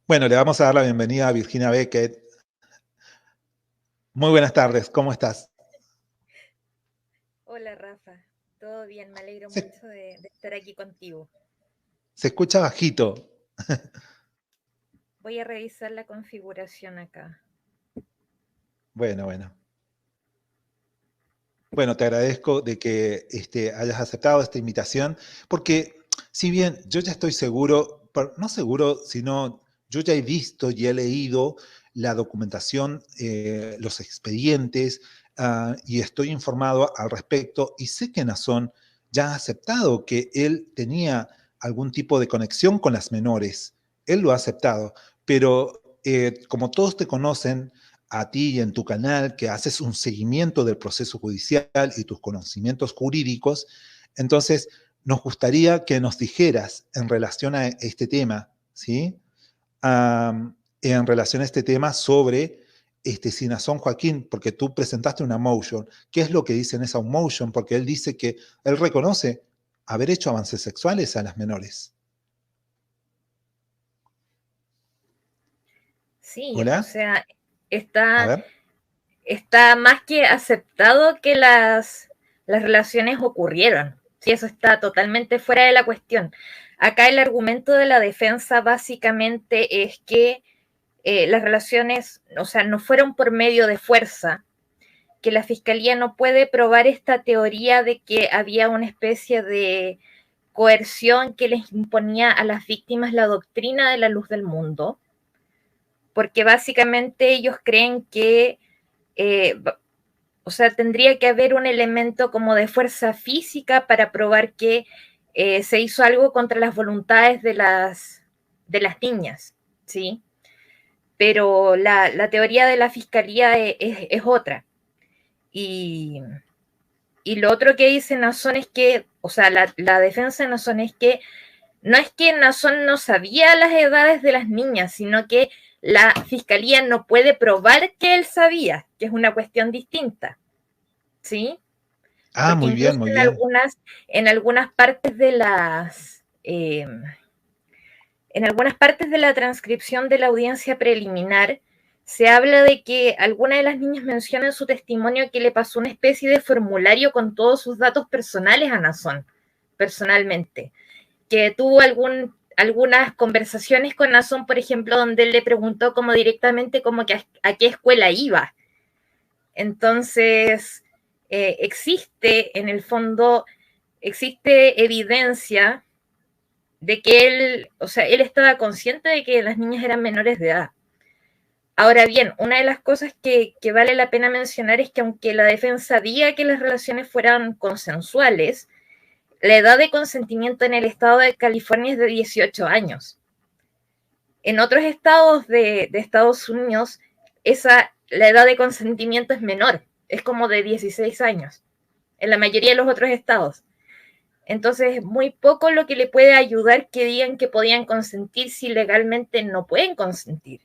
Bueno, le vamos a dar la bienvenida a Virginia Beckett. Muy buenas tardes, ¿cómo estás? Hola Rafa, todo bien, me alegro Se, mucho de estar aquí contigo. se escucha bajito. Voy a revisar la configuración acá. Bueno, bueno. Bueno, te agradezco de que hayas aceptado esta invitación, porque si bien yo ya estoy seguro, no seguro, sino yo ya he visto y he leído la documentación, los expedientes, y estoy informado al respecto, y sé que Nazón ya ha aceptado que él tenía algún tipo de conexión con las menores. Él lo ha aceptado, pero como todos te conocen, a ti y en tu canal, que haces un seguimiento del proceso judicial y tus conocimientos jurídicos, entonces nos gustaría que nos dijeras en relación a este tema, ¿sí? En relación a este tema sobre Sinazón Joaquín, porque tú presentaste una motion. ¿Qué es lo que dice en esa motion? Porque él dice que él reconoce haber hecho avances sexuales a las menores. Sí, o ¿Hola? sea, A está, ver. está más que aceptado que las relaciones ocurrieron. Sí, eso está totalmente fuera de la cuestión. Acá el argumento de la defensa básicamente es que las relaciones, o sea, no fueron por medio de fuerza, que la fiscalía no puede probar esta teoría de que había una especie de coerción que les imponía a las víctimas la doctrina de la luz del mundo, porque básicamente ellos creen que, eh, o sea, tendría que haber un elemento como de fuerza física para probar que se hizo algo contra las voluntades de las niñas, ¿sí? Pero la teoría de la fiscalía es otra. Y, y, lo otro que dice Nazón es que, o sea, la defensa de Nazón es que no es que Nazón no sabía las edades de las niñas, sino que la fiscalía no puede probar que él sabía, que es una cuestión distinta, ¿sí? Ah, Porque muy bien, incluso muy en bien. algunas partes de en algunas partes de la transcripción de la audiencia preliminar se habla de que alguna de las niñas menciona en su testimonio que le pasó una especie de formulario con todos sus datos personales a Nazón, personalmente, que tuvo algunas conversaciones con Nazón, por ejemplo, donde él le preguntó como directamente como que a qué escuela iba. Entonces, existe en el fondo, existe evidencia de que él, o sea, él estaba consciente de que las niñas eran menores de edad. Ahora bien, una de las cosas que vale la pena mencionar es que aunque la defensa diga que las relaciones fueran consensuales, la edad de consentimiento en el estado de California es de 18 años. En otros estados de Estados Unidos, la edad de consentimiento es menor, es como de 16 años, en la mayoría de los otros estados. Entonces, muy poco lo que le puede ayudar que digan que podían consentir si legalmente no pueden consentir.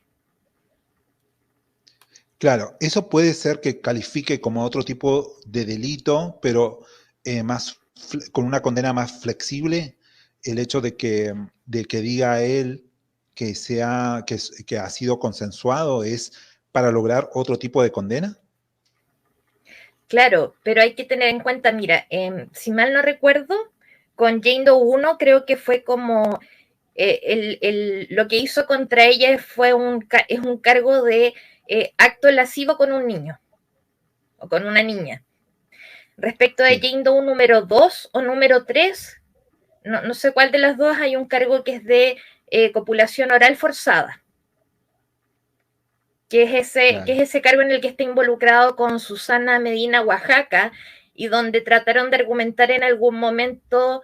Claro, eso puede ser que califique como otro tipo de delito, pero con una condena más flexible, el hecho de que diga él que ha sido consensuado es para lograr otro tipo de condena. Claro, pero hay que tener en cuenta, mira, si mal no recuerdo, con Jane Doe 1 creo que fue como lo que hizo contra ella es un cargo de acto lascivo con un niño o con una niña. Respecto de Sí, Jane Doe número 2 o número 3, no sé cuál de las dos, hay un cargo que es de copulación oral forzada, que es claro. ese cargo en el que está involucrado con Susana Medina Oaxaca y donde trataron de argumentar en algún momento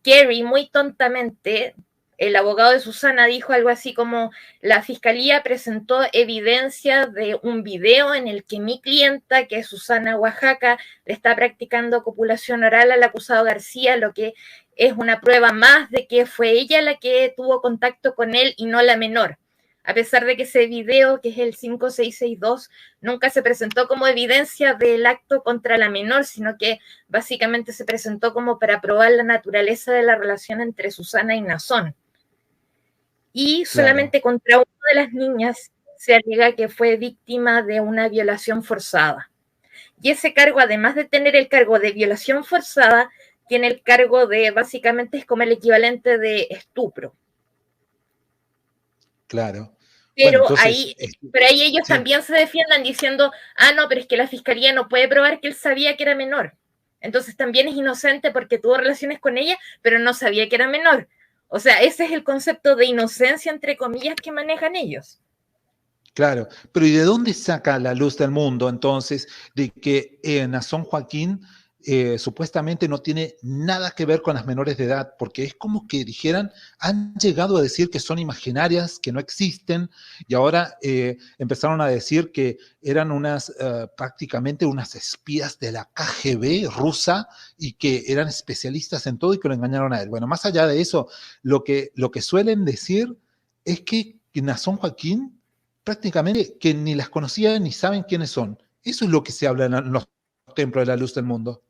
Kerry muy tontamente. El abogado de Susana dijo algo así como: la fiscalía presentó evidencia de un video en el que mi clienta, que es Susana Oaxaca, le está practicando copulación oral al acusado García, lo que es una prueba más de que fue ella la que tuvo contacto con él y no la menor, a pesar de que ese video, que es el 5662, nunca se presentó como evidencia del acto contra la menor, sino que básicamente se presentó como para probar la naturaleza de la relación entre Susana y Nazón. y claro, solamente contra una de las niñas se alega que fue víctima de una violación forzada. Y ese cargo, además de tener el cargo de violación forzada, tiene el cargo de, básicamente es como el equivalente de estupro. claro. Bueno, Pero entonces, ahí, pero ahí ellos sí, también se defiendan diciendo, ah, no, pero es que la fiscalía no puede probar que él sabía que era menor. Entonces también es inocente porque tuvo relaciones con ella, pero no sabía que era menor. O sea, ese es el concepto de inocencia, entre comillas, que manejan ellos. claro. Pero ¿y de dónde saca la luz del mundo entonces de que Nazón Joaquín supuestamente no tiene nada que ver con las menores de edad? Porque es como que dijeran, han llegado a decir que son imaginarias, que no existen, y ahora empezaron a decir que eran unas prácticamente unas espías de la KGB rusa y que eran especialistas en todo y que lo engañaron a él. Bueno, más allá de eso, lo que suelen decir es que Nazón Joaquín prácticamente que ni las conocían ni saben quiénes son. Eso es lo que se habla en los templos de la luz del mundo.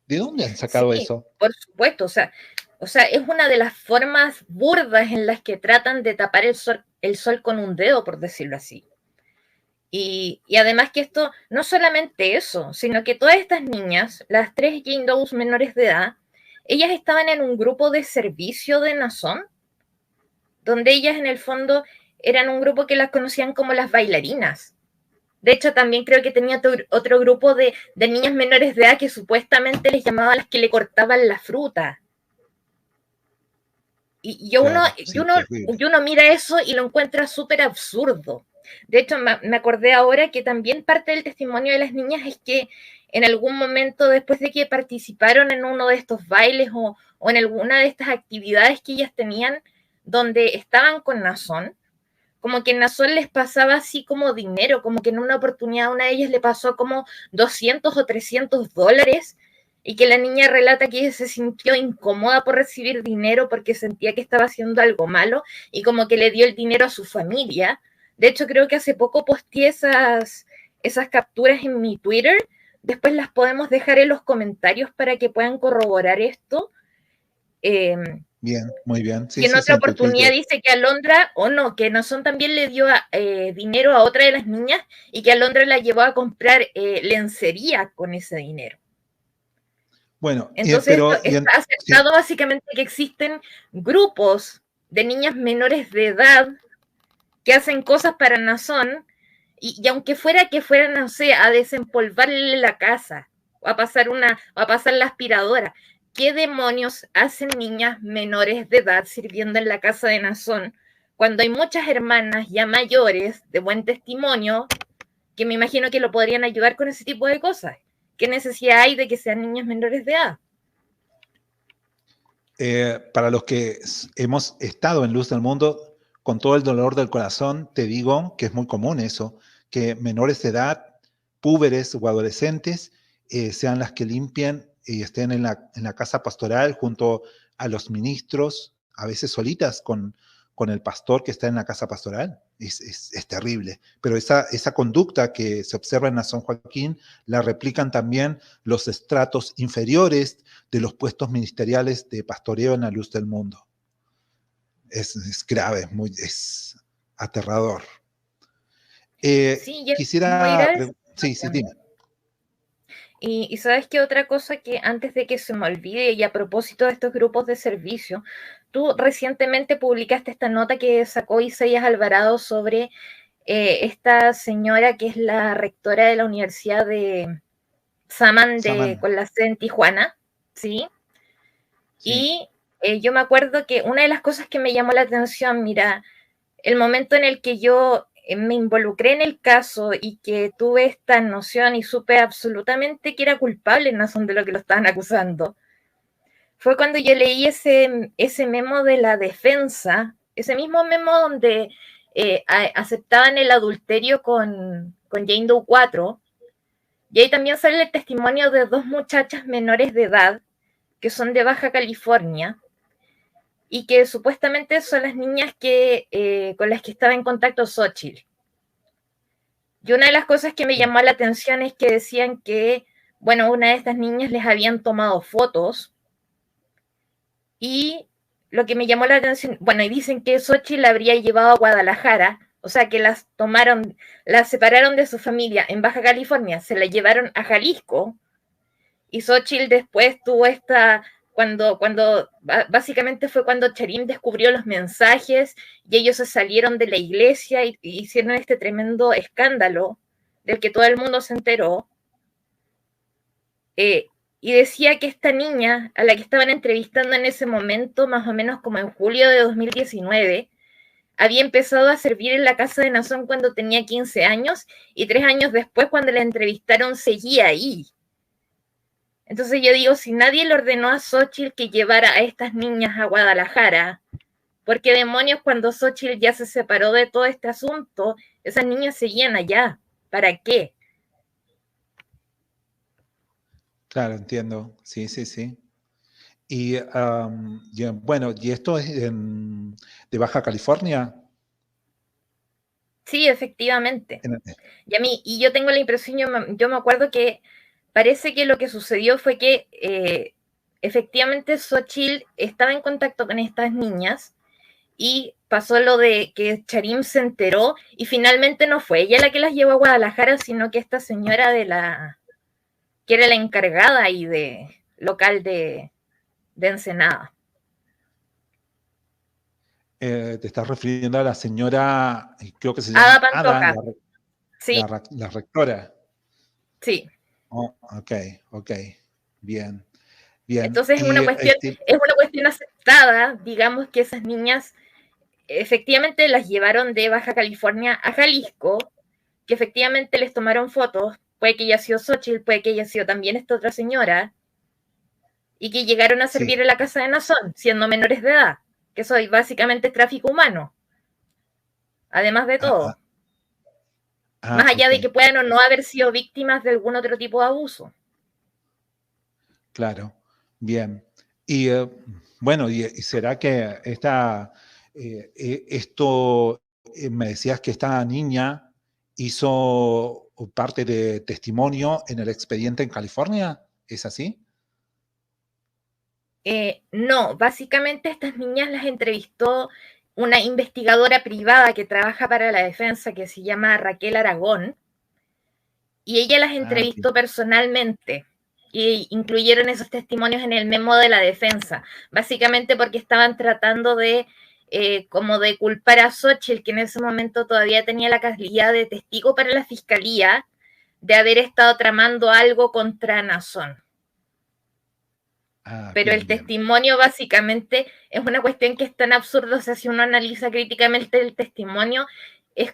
¿De dónde han Sí, sacado eso? por supuesto, o sea, es una de las formas burdas en las que tratan de tapar el sol con un dedo, por decirlo así. Y además que esto, no solamente eso, sino que todas estas niñas, las tres Jane Does menores de edad, ellas estaban en un grupo de servicio de Nazón, donde ellas en el fondo eran un grupo que las conocían como las bailarinas. De hecho, también creo que tenía otro grupo de niñas menores de edad que supuestamente les llamaban las que le cortaban la fruta. Y Claro, sí, terrible. uno mira eso y lo encuentra súper absurdo. De hecho, me acordé ahora que también parte del testimonio de las niñas es que en algún momento, después de que participaron en uno de estos bailes o en alguna de estas actividades que ellas tenían, donde estaban con Nazón, como que en Nazón les pasaba así como dinero, como que en una oportunidad a una de ellas le pasó como 200 o $300 y que la niña relata que ella se sintió incómoda por recibir dinero porque sentía que estaba haciendo algo malo y como que le dio el dinero a su familia. De hecho, creo que hace poco posteé esas capturas en mi Twitter. Después las podemos dejar en los comentarios para que puedan corroborar esto. Eh, Bien, muy bien. y Sí, en sí, sí, otra en tu oportunidad Twitter. dice que Alondra, o no, que Nazón también le dio dinero a otra de las niñas y que Alondra la llevó a comprar lencería con ese dinero. Bueno, Entonces esto pero está sí, aceptado básicamente que existen grupos de niñas menores de edad que hacen cosas para Nazón y aunque fuera que fueran, no sé, a desempolvarle la casa o a pasar la aspiradora, ¿qué demonios hacen niñas menores de edad sirviendo en la casa de Nazón cuando hay muchas hermanas ya mayores de buen testimonio que me imagino que lo podrían ayudar con ese tipo de cosas? ¿Qué necesidad hay de que sean niñas menores de edad? para los que hemos estado en Luz del Mundo, con todo el dolor del corazón, te digo que es muy común eso, que menores de edad, púberes o adolescentes, sean las que limpien y estén en la casa pastoral junto a los ministros, a veces solitas con el pastor que está en la casa pastoral. Es terrible. Pero esa conducta que se observa en la San Joaquín la replican también los estratos inferiores de los puestos ministeriales de pastoreo en la luz del mundo. Es grave, es aterrador. Sí, y es muy Quisiera, grave. sí, sí, dime. Y sabes qué otra cosa que antes de que se me olvide y a propósito de estos grupos de servicio, tú recientemente publicaste esta nota que sacó Isaías Alvarado sobre esta señora que es la rectora de la Universidad de Saman Samana, con la sede en Tijuana, ¿sí? sí. Y yo me acuerdo que una de las cosas que me llamó la atención, mira, el momento en el que yo me involucré en el caso y que tuve esta noción y supe absolutamente que era culpable en razón de lo que lo estaban acusando, fue cuando yo leí ese memo de la defensa, ese mismo memo donde aceptaban el adulterio con Jane Doe 4, y ahí también sale el testimonio de dos muchachas menores de edad que son de Baja California, y que supuestamente son las niñas con las que estaba en contacto Xochitl. Y una de las cosas que me Sí. llamó la atención es que decían que, bueno, una de estas niñas les habían tomado fotos y lo que me llamó la atención, bueno, y dicen que Xochitl la habría llevado a Guadalajara, o sea, que las tomaron, las separaron de su familia en Baja California, se la llevaron a Jalisco, y Xochitl después tuvo esta, básicamente fue cuando Charim descubrió los mensajes y ellos se salieron de la iglesia y hicieron este tremendo escándalo del que todo el mundo se enteró. Y decía que esta niña, a la que estaban entrevistando en ese momento, más o menos como en julio de 2019, había empezado a servir en la Casa de Nazón cuando tenía 15 años y 3 años después, cuando la entrevistaron, seguía ahí. Entonces yo digo, si nadie le ordenó a Xochitl que llevara a estas niñas a Guadalajara, ¿por qué demonios cuando Xochitl ya se separó de todo este asunto, esas niñas seguían allá? ¿Para qué? Claro, entiendo. Sí, sí, sí. Y bueno, ¿y esto es de Baja California? Sí, efectivamente. En- Y yo tengo la impresión, yo me acuerdo que parece que lo que sucedió fue que efectivamente Xochitl estaba en contacto con estas niñas y pasó lo de que Charim se enteró y finalmente no fue ella la que las llevó a Guadalajara, sino que esta señora que era la encargada ahí de local de Ensenada. te estás refiriendo a la señora, creo que se Ada llama Ada, Pantoja, sí, la rectora. sí. Oh, ok, ok, bien, bien. Entonces Y es una cuestión aceptada, digamos que esas niñas efectivamente las llevaron de Baja California a Jalisco, que efectivamente les tomaron fotos, puede que haya sido Xochitl, puede que haya sido también esta otra señora, y que llegaron a sí, servir en la Casa de Nazón, siendo menores de edad, que eso básicamente es tráfico humano, además de ah, todo, más allá ok, de que puedan o no haber sido víctimas de algún otro tipo de abuso. claro, bien. Y bueno, y será que esto, me decías que esta niña hizo parte de testimonio en el expediente en California? ¿Es así? No, básicamente estas niñas las entrevistó una investigadora privada que trabaja para la defensa que se llama Raquel Aragón, y ella las Ah, entrevistó personalmente y incluyeron esos testimonios en el memo de la defensa, básicamente porque estaban tratando de como de culpar a Xochitl, que en ese momento todavía tenía la calidad de testigo para la fiscalía, de haber estado tramando algo contra Nazón. Pero bien, el bien. testimonio básicamente es una cuestión que es tan absurda, o sea, si uno analiza críticamente el testimonio, es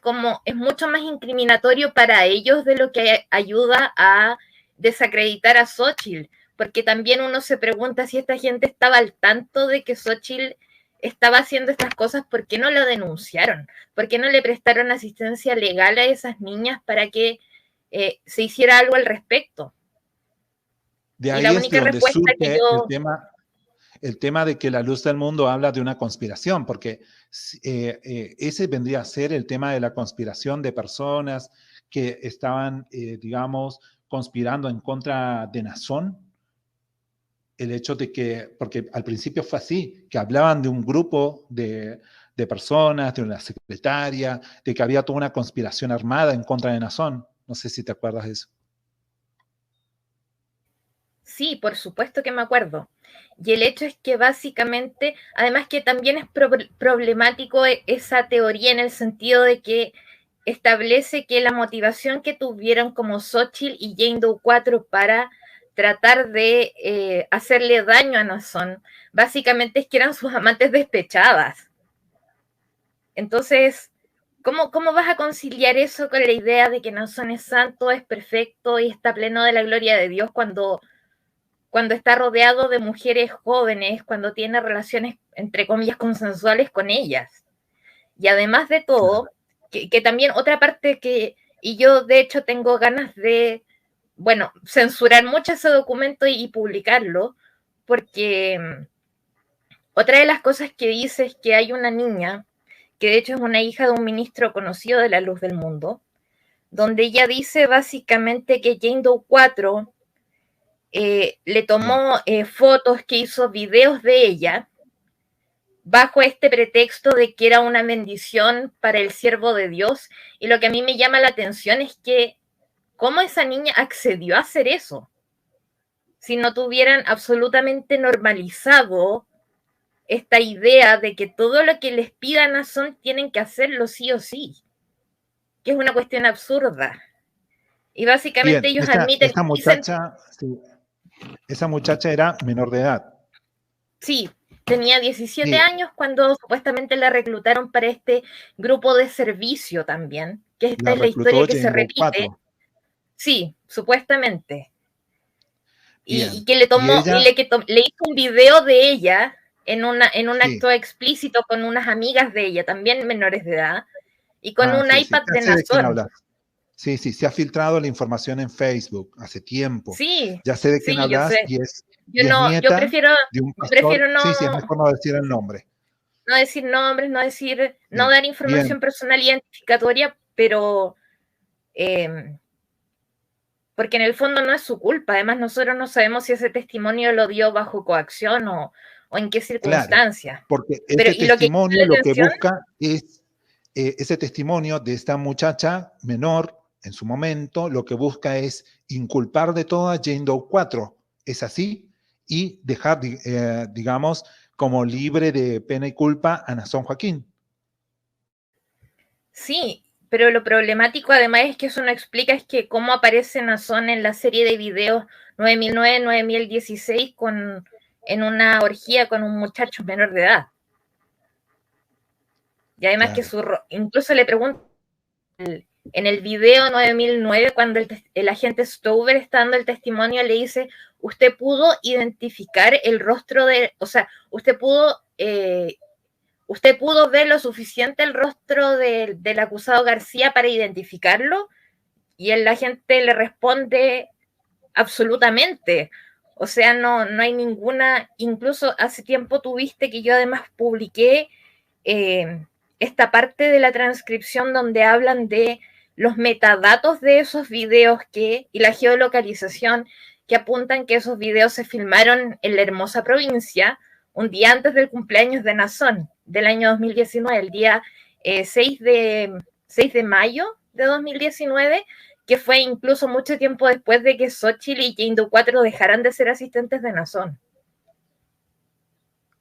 mucho más incriminatorio para ellos de lo que ayuda a desacreditar a Xochitl, porque también uno se pregunta si esta gente estaba al tanto de que Xochitl estaba haciendo estas cosas, ¿por qué no la denunciaron? ¿Por qué no le prestaron asistencia legal a esas niñas para que se hiciera algo al respecto? De Y la ahí es de única donde respuesta que surge yo el tema de que la luz del mundo habla de una conspiración, porque ese vendría a ser el tema de la conspiración de personas que estaban, digamos, conspirando en contra de Nazón. El hecho de que, porque al principio fue así, que hablaban de un grupo de personas, de una secretaria, de que había toda una conspiración armada en contra de Nazón. No sé si te acuerdas de eso. Sí, por supuesto que me acuerdo. Y el hecho es que básicamente, además que también es problemático esa teoría en el sentido de que establece que la motivación que tuvieron como Xochitl y Jane Doe 4 para tratar de hacerle daño a Nazón, básicamente es que eran sus amantes despechadas. Entonces, ¿cómo vas a conciliar eso con la idea de que Nazón es santo, es perfecto y está pleno de la gloria de Dios cuando está rodeado de mujeres jóvenes, cuando tiene relaciones, entre comillas, consensuales con ellas? Y además de Claro. todo, que también otra parte y yo de hecho tengo ganas de, bueno, censurar mucho ese documento y publicarlo, porque otra de las cosas que dice es que hay una niña, que de hecho es una hija de un ministro conocido de la luz del mundo, donde ella dice básicamente que Jane Doe 4 le Bien. tomó fotos, que hizo videos de ella, bajo este pretexto de que era una bendición para el siervo de Dios. Y lo que a mí me llama la atención es que cómo esa niña accedió a hacer eso, si no tuvieran absolutamente normalizado esta idea de que todo lo que les pidan a Son tienen que hacerlo sí o sí, que es una cuestión absurda. Y básicamente Bien, ellos admiten, dicen, sí, esa muchacha era menor de edad. sí, tenía 17 Sí, años cuando supuestamente la reclutaron para este grupo de servicio también, que esta la es la historia reclutó que se Jane Doe repite. 4. Sí, supuestamente. Y Bien, que le y tomó, y ella, le hizo un video de ella en un sí, acto explícito con unas amigas de ella, también menores de edad, y con ah, un sí, sí, iPad ya de sé de quién Nazón. hablas. Sí, sí, se ha filtrado la información en Facebook hace tiempo. Sí, Ya sé de quién sí, yo hablas sé. y es nieta de un Yo prefiero pastor. Sí, sí, es mejor no decir el nombre. no decir nombres, no decir, no Sí, dar bien, información personal identificatoria, pero porque en el fondo no es su culpa. Además, nosotros no sabemos si ese testimonio lo dio bajo coacción o en qué claro, circunstancia. porque Pero, ese y lo que llama testimonio la lo que atención, busca es, ese testimonio de esta muchacha menor en su momento, lo que busca es inculpar de todo a Jane Doe 4, ¿es así? Y dejar, digamos, como libre de pena y culpa a Nazón Joaquín. sí, pero lo problemático además es que eso no explica es que cómo aparece Nazón en la serie de videos 9009, 9016 en una orgía con un muchacho menor de edad. Y además que Claro, incluso le preguntan en el video 9009, cuando el agente Stover está dando el testimonio, le dice, usted pudo identificar el rostro de, o sea, usted pudo ver lo suficiente el rostro del acusado García para identificarlo, y el agente le responde absolutamente. O sea, no hay ninguna, incluso hace tiempo tuviste que yo además publiqué eh, esta parte de la transcripción donde hablan de los metadatos de esos videos y la geolocalización que apuntan que esos videos se filmaron en la hermosa provincia un día antes del cumpleaños de Nazón del año 2019, el día 6 de mayo de 2019, que fue incluso mucho tiempo después de que Xochitl y Jane Doe 4 dejaran de ser asistentes de Nazón.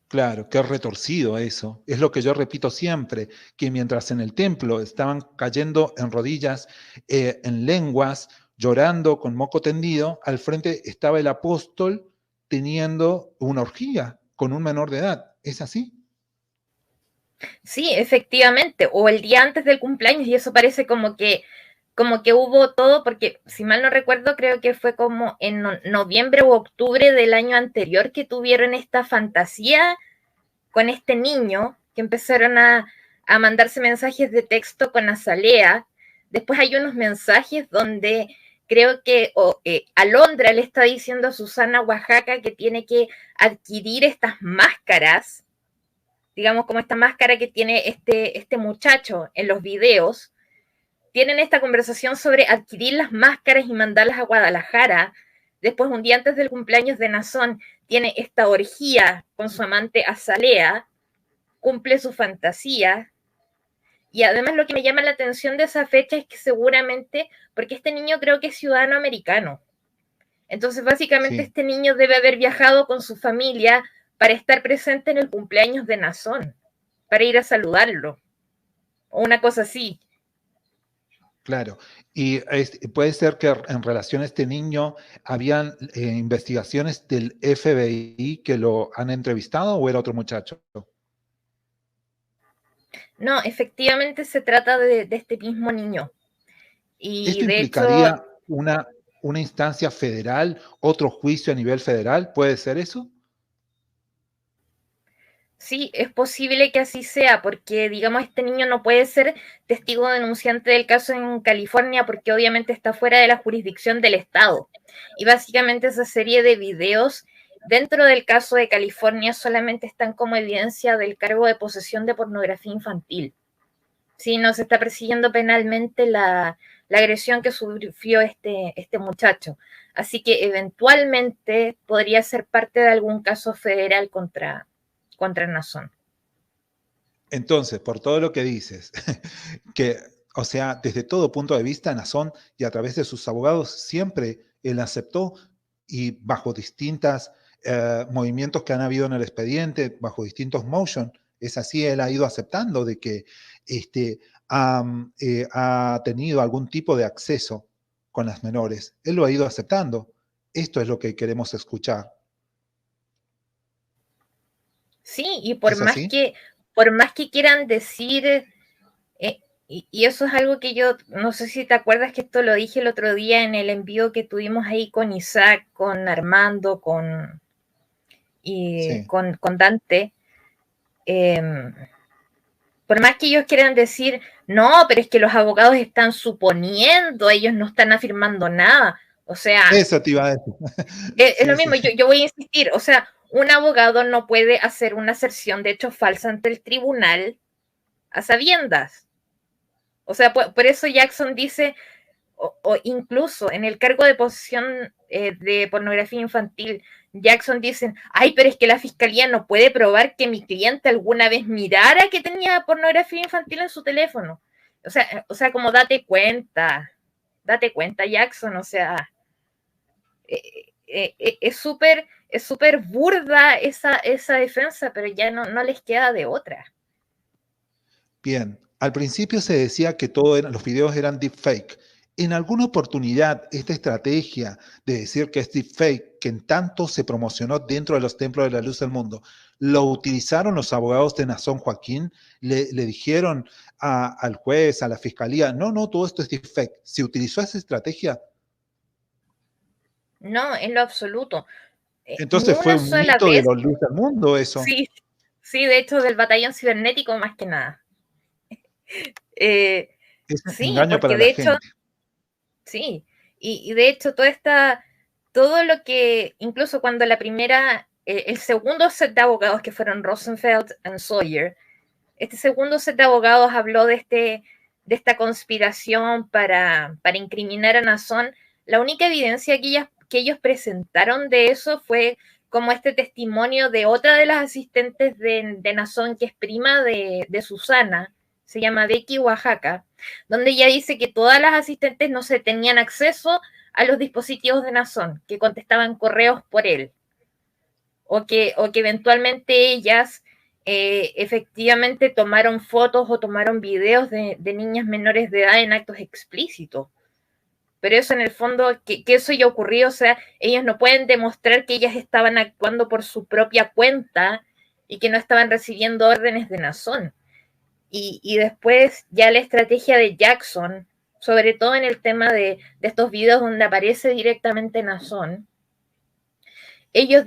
claro, qué retorcido eso. Es lo que yo repito siempre, que mientras en el templo estaban cayendo en rodillas, en lenguas, llorando con moco tendido, al frente estaba el apóstol teniendo una orgía con un menor de edad. ¿Es así? Sí, efectivamente, o el día antes del cumpleaños, y eso parece como que hubo todo, porque si mal no recuerdo, creo que fue como en noviembre u octubre del año anterior que tuvieron esta fantasía con este niño, que empezaron a mandarse mensajes de texto con Azalea. Después hay unos mensajes donde creo que Alondra le está diciendo a Susana Oaxaca que tiene que adquirir estas máscaras, digamos como esta máscara que tiene este muchacho en los videos. Tienen esta conversación sobre adquirir las máscaras y mandarlas a Guadalajara. Después, un día antes del cumpleaños de Nazón, tiene esta orgía con su amante Azalea, cumple su fantasía. Y además lo que me llama la atención de esa fecha es que seguramente, porque este niño creo que es ciudadano americano, entonces básicamente Sí, este niño debe haber viajado con su familia para estar presente en el cumpleaños de Nazón, para ir a saludarlo, o una cosa así. claro. Y puede ser que en relación a este niño habían investigaciones del FBI que lo han entrevistado o era otro muchacho. No, efectivamente se trata de este mismo niño. Y ¿Esto de hecho, implicaría una instancia federal, otro juicio a nivel federal? ¿Puede ser eso? sí, es posible que así sea, porque digamos, este niño no puede ser testigo denunciante del caso en California porque obviamente está fuera de la jurisdicción del Estado. Y básicamente esa serie de videos dentro del caso de California solamente están como evidencia del cargo de posesión de pornografía infantil. Sí, no se está persiguiendo penalmente la agresión que sufrió este muchacho. Así que eventualmente podría ser parte de algún caso federal contra Nazón. Entonces, por todo lo que dices, que, o sea, desde todo punto de vista, Nazón y a través de sus abogados siempre él aceptó y bajo distintos movimientos que han habido en el expediente, bajo distintos motion, es así, él ha ido aceptando de que ha tenido algún tipo de acceso con las menores. Él lo ha ido aceptando. Esto es lo que queremos escuchar. Sí, y ¿Es así? por más que quieran decir, y eso es algo que yo, no sé si te acuerdas que esto lo dije el otro día en el envío que tuvimos ahí con Isaac, con Armando, Sí. con Dante. Eh, por más que ellos quieran decir, no, pero es que los abogados están suponiendo, ellos no están afirmando nada. O sea, Eso te iba a decir. es lo Sí, sí. mismo, yo voy a insistir, o sea, un abogado no puede hacer una aserción de hecho falsa ante el tribunal a sabiendas. O sea, por eso Jackson dice, o incluso en el cargo de posesión de pornografía infantil, Jackson dice, ay, pero es que la fiscalía no puede probar que mi cliente alguna vez mirara que tenía pornografía infantil en su teléfono. Como date cuenta, Jackson, o sea, es súper burda esa defensa, pero ya no les queda de otra. Bien, al principio se decía que los videos eran deepfake. En alguna oportunidad, esta estrategia de decir que es deepfake, que en tanto se promocionó dentro de los templos de la luz del mundo, lo utilizaron los abogados de Nazón Joaquín, le dijeron al juez, a la fiscalía, no, todo esto es deepfake. ¿Se utilizó esa estrategia? No, en lo absoluto. Ni Entonces fue una un sola mito de vez. la luz del mundo eso. Sí, sí, de hecho, del batallón cibernético más que nada. Eh, Es un sí, engaño porque para la de hecho, gente. sí, y de hecho todo lo que, incluso cuando el segundo set de abogados que fueron Rosenfeld y Sawyer, este segundo set de abogados habló de esta conspiración para incriminar a Nazón. La única evidencia que ellos presentaron de eso fue como este testimonio de otra de las asistentes de Nazón, que es prima de Susana, se llama Becky Oaxaca, donde ella dice que todas las asistentes no se tenían acceso a los dispositivos de Nazón, que contestaban correos por él, o que eventualmente ellas efectivamente tomaron fotos o tomaron videos de niñas menores de edad en actos explícitos. Pero eso en el fondo, que eso ya ocurrió, o sea, ellos no pueden demostrar que ellas estaban actuando por su propia cuenta y que no estaban recibiendo órdenes de Nazón. Y después ya la estrategia de Jackson, sobre todo en el tema de estos videos donde aparece directamente Nazón, ellos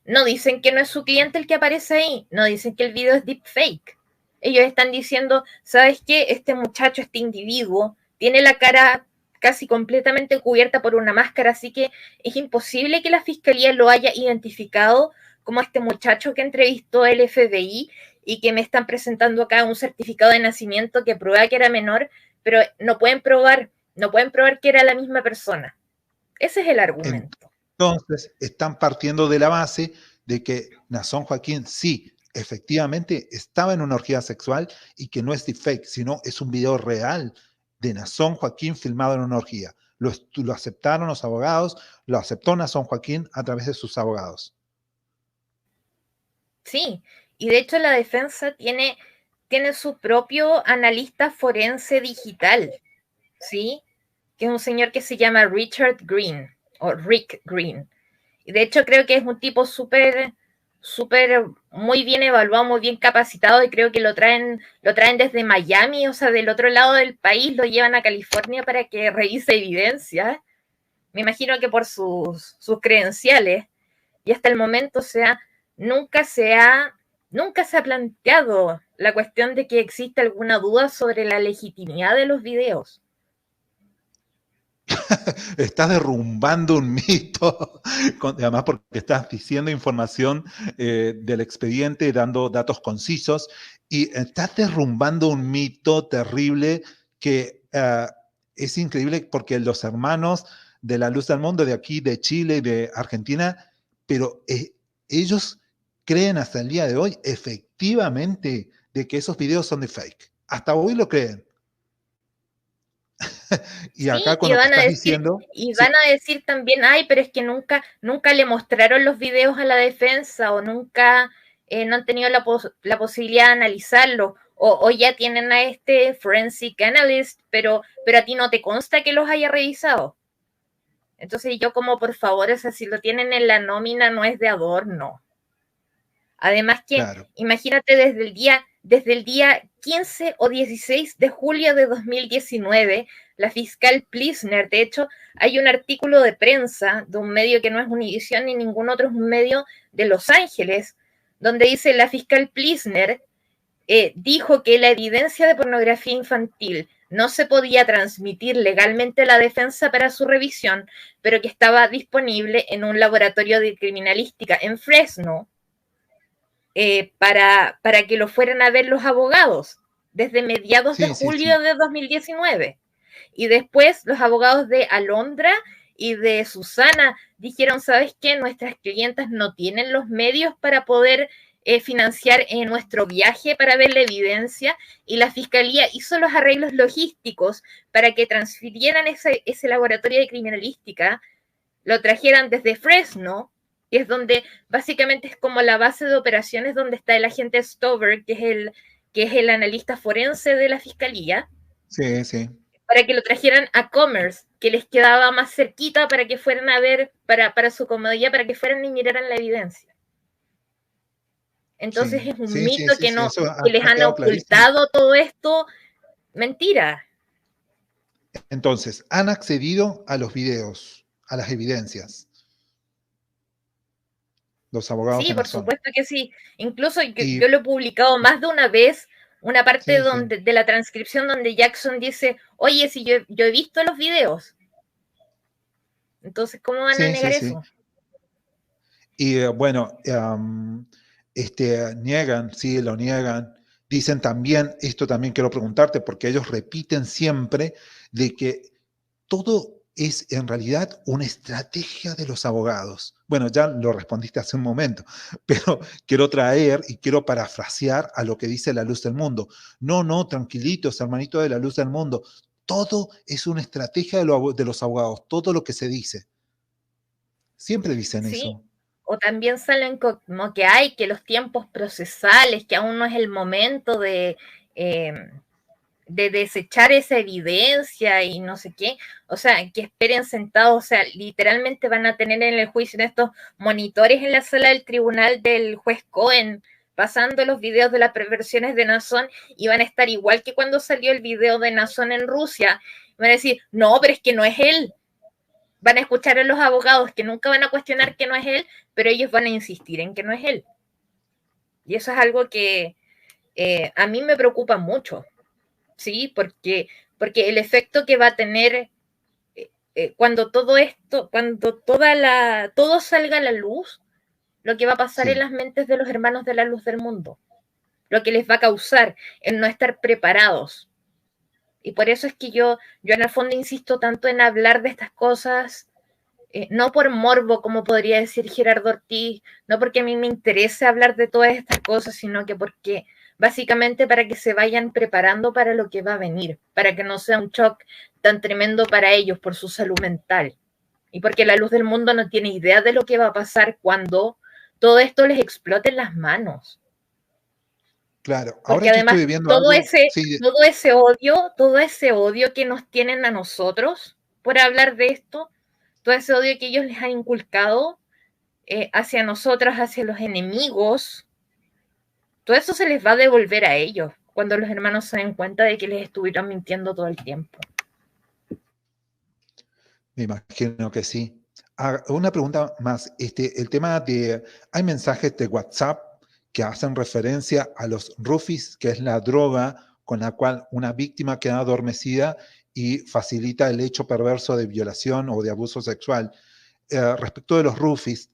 no dicen que no es su cliente el que aparece ahí, no dicen que el video es deepfake. Ellos están diciendo, ¿sabes qué? Este muchacho, este individuo, tiene la cara casi completamente cubierta por una máscara, así que es imposible que la fiscalía lo haya identificado como este muchacho que entrevistó el FBI y que me están presentando acá un certificado de nacimiento que prueba que era menor, pero no pueden probar que era la misma persona. Ese es el argumento. Entonces, están partiendo de la base de que Nazón Joaquín sí, efectivamente, estaba en una orgía sexual y que no es deepfake, sino es un video real de Nazón Joaquín filmado en una orgía. Lo aceptaron los abogados, lo aceptó Nazón Joaquín a través de sus abogados. Sí, y de hecho la defensa tiene su propio analista forense digital, ¿sí? Que es un señor que se llama Richard Green, o Rick Green. Y de hecho creo que es un tipo súper, muy bien evaluado, muy bien capacitado, y creo que lo traen desde Miami, o sea, del otro lado del país, lo llevan a California para que revise evidencia. Me imagino que por sus credenciales. Y hasta el momento, o sea, nunca se ha planteado la cuestión de que existe alguna duda sobre la legitimidad de los videos. Estás derrumbando un mito, además porque estás diciendo información del expediente, dando datos concisos, y estás derrumbando un mito terrible que es increíble porque los hermanos de la luz del mundo, de aquí, de Chile, de Argentina, pero ellos creen hasta el día de hoy, efectivamente, de que esos videos son de fake. Hasta hoy lo creen. Y Sí, acá con lo que estás diciendo... y Sí, van a decir también, ay, pero es que nunca le mostraron los videos a la defensa o nunca no han tenido la posibilidad de analizarlo o ya tienen a este forensic analyst, pero a ti no te consta que los haya revisado. Entonces yo como por favor, o sea, si lo tienen en la nómina no es de adorno. Además que, claro. imagínate desde el día 15 o 16 de julio de 2019, la fiscal Plisner, de hecho, hay un artículo de prensa de un medio que no es Univision ni ningún otro, es un medio de Los Ángeles, donde dice la fiscal Plisner dijo que la evidencia de pornografía infantil no se podía transmitir legalmente a la defensa para su revisión, pero que estaba disponible en un laboratorio de criminalística en Fresno, para que lo fueran a ver los abogados desde mediados de Sí, sí, julio sí. de 2019. Y después los abogados de Alondra y de Susana dijeron, ¿sabes qué? Nuestras clientas no tienen los medios para poder financiar nuestro viaje para ver la evidencia y la fiscalía hizo los arreglos logísticos para que transfirieran ese laboratorio de criminalística, lo trajeran desde Fresno, que es donde básicamente es como la base de operaciones donde está el agente Stover, que es el analista forense de la fiscalía, Sí, sí. para que lo trajeran a Commerce, que les quedaba más cerquita para que fueran a ver, para su comodidad, para que fueran y miraran la evidencia. Entonces Sí, es un sí, sí, mito sí, sí, eso que les ha han quedado clarísimo. ocultado todo esto. Mentira. Entonces, han accedido a los videos, a las evidencias, los abogados Sí, de por Nazón. supuesto que sí. Incluso Y yo lo he publicado más de una vez, una parte sí, sí, de la transcripción donde Jackson dice, oye, si yo he visto los videos. Entonces, ¿cómo van a sí, negar sí, sí. eso? Y bueno, niegan, sí, lo niegan. Dicen también, esto también quiero preguntarte, porque ellos repiten siempre de que todo es en realidad una estrategia de los abogados. Bueno, ya lo respondiste hace un momento, pero quiero traer y quiero parafrasear a lo que dice la luz del mundo. No, no, tranquilitos, hermanito de la luz del mundo. Todo es una estrategia de los abogados, todo lo que se dice. Siempre dicen Sí, eso. o también salen como que hay que los tiempos procesales, que aún no es el momento eh, de desechar esa evidencia y no sé qué, o sea, que esperen sentados, o sea, literalmente van a tener en el juicio en estos monitores en la sala del tribunal del juez Cohen, pasando los videos de las perversiones de Nazón y van a estar igual que cuando salió el video de Nazón en Rusia, van a decir, no, pero es que no es él, van a escuchar a los abogados que nunca van a cuestionar que no es él, pero ellos van a insistir en que no es él. Y eso es algo que a mí me preocupa mucho, ¿sí? Porque el efecto que va a tener cuando todo esto, todo salga a la luz, lo que va a pasar en Sí. las mentes de los hermanos de la luz del mundo, lo que les va a causar en no estar preparados. Y por eso es que yo en el fondo insisto tanto en hablar de estas cosas, no por morbo, como podría decir Gerardo Ortiz, no porque a mí me interese hablar de todas estas cosas, sino que porque básicamente para que se vayan preparando para lo que va a venir, para que no sea un shock tan tremendo para ellos por su salud mental. Y porque la luz del mundo no tiene idea de lo que va a pasar cuando todo esto les explote en las manos. Claro, ahora Porque yo además estoy viendo algo, sí, todo ese odio que nos tienen a nosotros por hablar de esto, todo ese odio que ellos les han inculcado hacia nosotros, hacia los enemigos, todo eso se les va a devolver a ellos cuando los hermanos se den cuenta de que les estuvieron mintiendo todo el tiempo. me imagino que sí. Ah, una pregunta más, el tema de, hay mensajes de WhatsApp que hacen referencia a los roofies, que es la droga con la cual una víctima queda adormecida y facilita el hecho perverso de violación o de abuso sexual. Respecto de los roofies,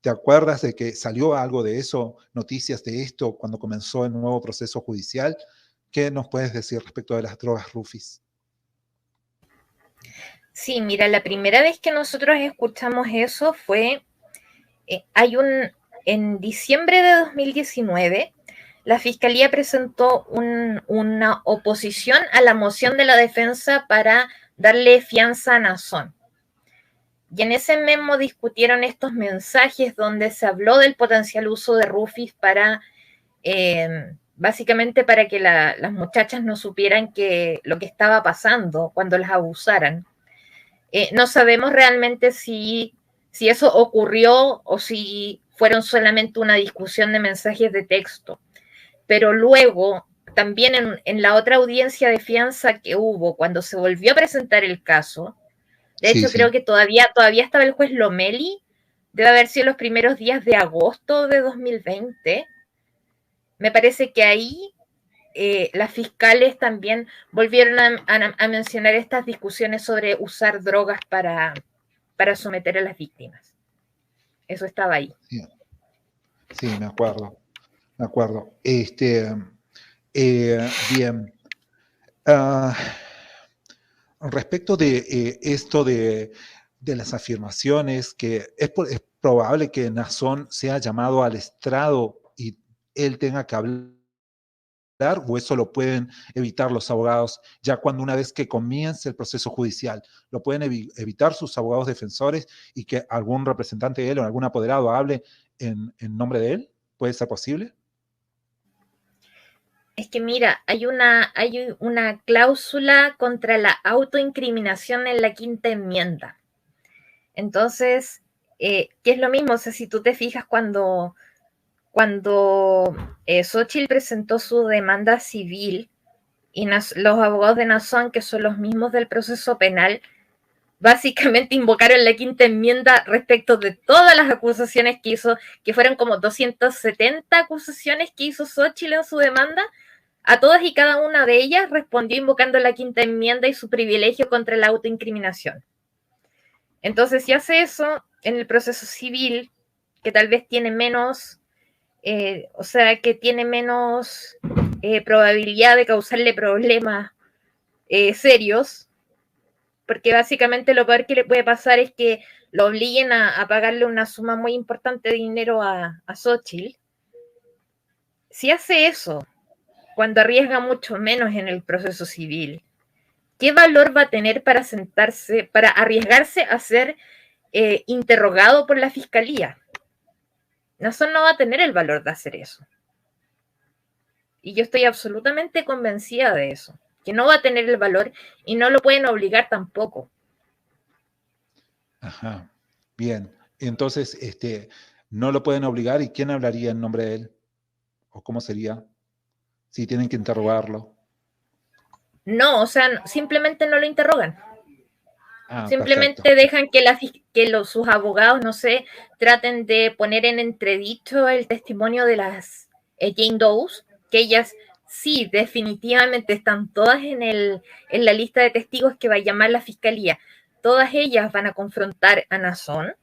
¿te acuerdas de que salió algo de eso, noticias de esto cuando comenzó el nuevo proceso judicial? ¿Qué nos puedes decir respecto de las drogas roofies? Sí, mira, la primera vez que nosotros escuchamos eso fue, hay un, en diciembre de 2019, la Fiscalía presentó una oposición a la moción de la defensa para darle fianza a Nazón. Y en ese memo discutieron estos mensajes donde se habló del potencial uso de Rufus para, básicamente para que las muchachas no supieran lo que estaba pasando cuando las abusaran. No sabemos realmente si eso ocurrió o si fueron solamente una discusión de mensajes de texto. Pero luego, también en la otra audiencia de fianza que hubo, cuando se volvió a presentar el caso, de hecho creo que todavía estaba el juez Lomeli, debe haber sido los primeros días de agosto de 2020, me parece que ahí las fiscales también volvieron a mencionar estas discusiones sobre usar drogas para someter a las víctimas. Eso estaba ahí. Sí, me acuerdo. Bien. Respecto de esto de las afirmaciones, que es probable que Nazón sea llamado al estrado y él tenga que hablar, o eso lo pueden evitar los abogados ya cuando una vez que comience el proceso judicial, lo pueden evitar sus abogados defensores y que algún representante de él o algún apoderado hable en nombre de él. ¿Puede ser posible? Es que mira, hay una cláusula contra la autoincriminación en la quinta enmienda. Entonces, que es lo mismo, o sea, si tú te fijas cuando Xóchitl presentó su demanda civil y los abogados de Nazón, que son los mismos del proceso penal, básicamente invocaron la quinta enmienda respecto de todas las acusaciones que hizo, que fueron como 270 acusaciones que hizo Xóchitl en su demanda. A todas y cada una de ellas respondió invocando la quinta enmienda y su privilegio contra la autoincriminación. Entonces, si hace eso en el proceso civil, que tal vez tiene menos, que tiene menos probabilidad de causarle problemas serios, porque básicamente lo peor que le puede pasar es que lo obliguen a pagarle una suma muy importante de dinero a Xóchitl. Si hace eso, cuando arriesga mucho menos en el proceso civil, ¿qué valor va a tener para sentarse, para arriesgarse a ser interrogado por la fiscalía? Nazón no va a tener el valor de hacer eso. Y yo estoy absolutamente convencida de eso, que no va a tener el valor y no lo pueden obligar tampoco. Ajá, bien. Entonces, no lo pueden obligar, ¿y quién hablaría en nombre de él? ¿O cómo sería? Si tienen que interrogarlo. No, o sea, simplemente no lo interrogan. Simplemente perfecto. dejan que sus abogados, no sé, traten de poner en entredicho el testimonio de las Jane Does, que ellas sí, definitivamente están todas en la lista de testigos que va a llamar la fiscalía. Todas ellas van a confrontar a Nazón,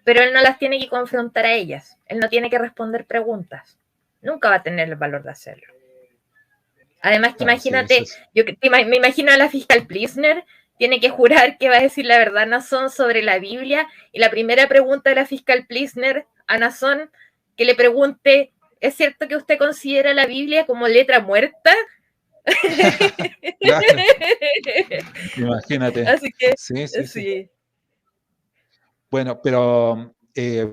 pero él no las tiene que confrontar a ellas. Él no tiene que responder preguntas. Nunca va a tener el valor de hacerlo. Además, que imagínate, me imagino a la fiscal Plisner, tiene que jurar que va a decir la verdad a Nazón sobre la Biblia, y la primera pregunta de la fiscal Plisner a Nazón, que le pregunte, ¿es cierto que usted considera la Biblia como letra muerta? Claro. Imagínate. Así que, sí. Bueno, pero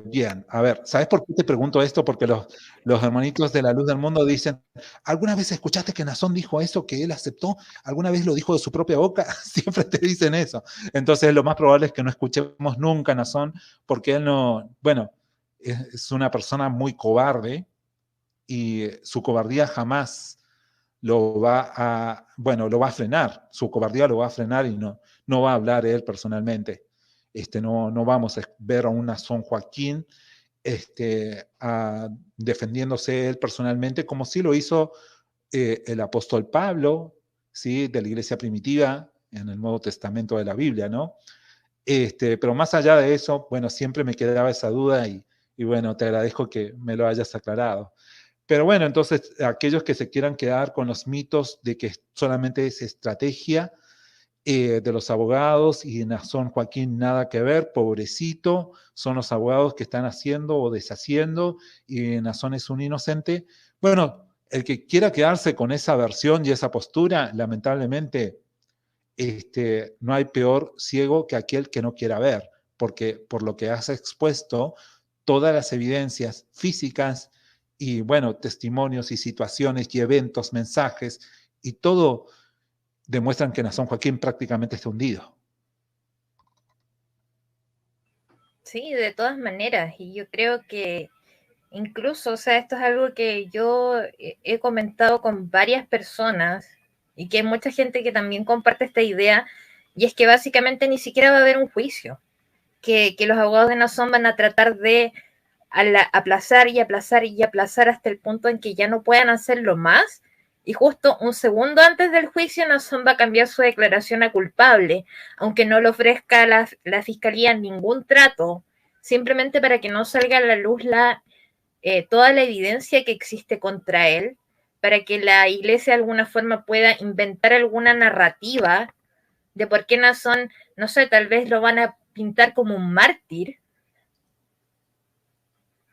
bien, a ver, ¿sabes por qué te pregunto esto? Porque los hermanitos de la luz del mundo dicen, ¿alguna vez escuchaste que Nazón dijo eso, que él aceptó? ¿Alguna vez lo dijo de su propia boca? Siempre te dicen eso. Entonces lo más probable es que no escuchemos nunca a Nazón, porque él no, bueno, es una persona muy cobarde y su cobardía jamás lo va a frenar, su cobardía lo va a frenar y no va a hablar él personalmente. No vamos a ver a un Nazón Joaquín defendiéndose él personalmente, como sí lo hizo el apóstol Pablo, ¿sí? De la iglesia primitiva en el Nuevo Testamento de la Biblia, ¿no? Pero más allá de eso, bueno, siempre me quedaba esa duda y bueno, te agradezco que me lo hayas aclarado. Pero bueno, entonces aquellos que se quieran quedar con los mitos de que solamente es estrategia de los abogados y Nazón Joaquín nada que ver, pobrecito, son los abogados que están haciendo o deshaciendo y Nazón es un inocente, Bueno, el que quiera quedarse con esa versión y esa postura, lamentablemente, no hay peor ciego que aquel que no quiera ver, porque por lo que has expuesto, todas las evidencias físicas y, bueno, testimonios y situaciones y eventos, mensajes, y todo demuestran que Nazón Joaquín prácticamente está hundido. Sí, de todas maneras, y yo creo que incluso, o sea, esto es algo que yo he comentado con varias personas y que hay mucha gente que también comparte esta idea, y es que básicamente ni siquiera va a haber un juicio, que los abogados de Nazón van a tratar de aplazar y aplazar y aplazar hasta el punto en que ya no puedan hacerlo más, y justo un segundo antes del juicio Nazón va a cambiar su declaración a culpable, aunque no le ofrezca a la fiscalía ningún trato, simplemente para que no salga a la luz toda la evidencia que existe contra él, para que la iglesia de alguna forma pueda inventar alguna narrativa de por qué Nazón, no sé, tal vez lo van a pintar como un mártir,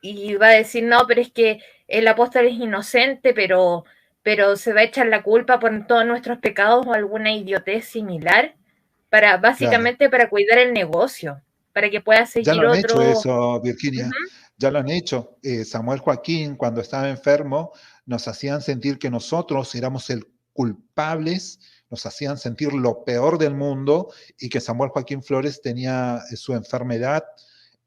y va a decir, no, pero es que el apóstol es inocente, pero se va a echar la culpa por todos nuestros pecados o alguna idiotez similar, para Claro. básicamente para cuidar el negocio, para que pueda Ya lo seguir han hecho otro. eso, Uh Virginia. -huh. Ya lo han hecho. Samuel Joaquín, cuando estaba enfermo, nos hacían sentir que nosotros éramos el culpables, nos hacían sentir lo peor del mundo y que Samuel Joaquín Flores tenía su enfermedad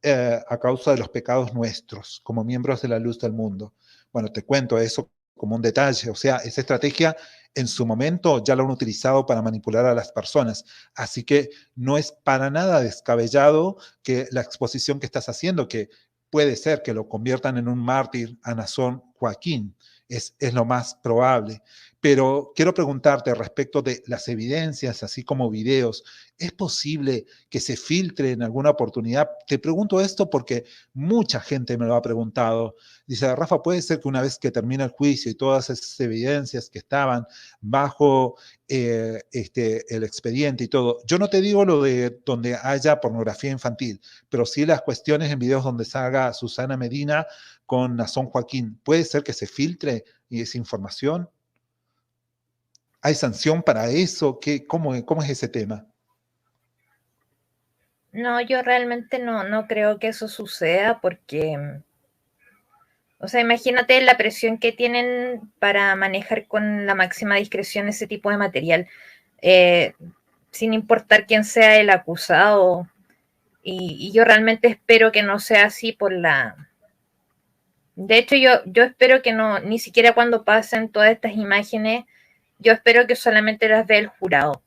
a causa de los pecados nuestros, como miembros de la luz del mundo. Bueno, te cuento eso como un detalle. O sea, esa estrategia en su momento ya lo han utilizado para manipular a las personas. Así que no es para nada descabellado que la exposición que estás haciendo, que puede ser que lo conviertan en un mártir a Nazón Joaquín, es lo más probable. Pero quiero preguntarte respecto de las evidencias, así como videos, ¿es posible que se filtre en alguna oportunidad? Te pregunto esto porque mucha gente me lo ha preguntado. Dice, Rafa, ¿puede ser que una vez que termine el juicio y todas esas evidencias que estaban bajo el expediente y todo, yo no te digo lo de donde haya pornografía infantil, pero sí las cuestiones en videos donde salga Susana Medina con Nazón Joaquín, ¿puede ser que se filtre y esa información? ¿Hay sanción para eso? ¿Cómo es ese tema? No, yo realmente no creo que eso suceda porque, o sea, imagínate la presión que tienen para manejar con la máxima discreción ese tipo de material, eh, sin importar quién sea el acusado. Y yo realmente espero que no sea así por la... De hecho, yo espero que no, ni siquiera cuando pasen todas estas imágenes, yo espero que solamente las vea el jurado.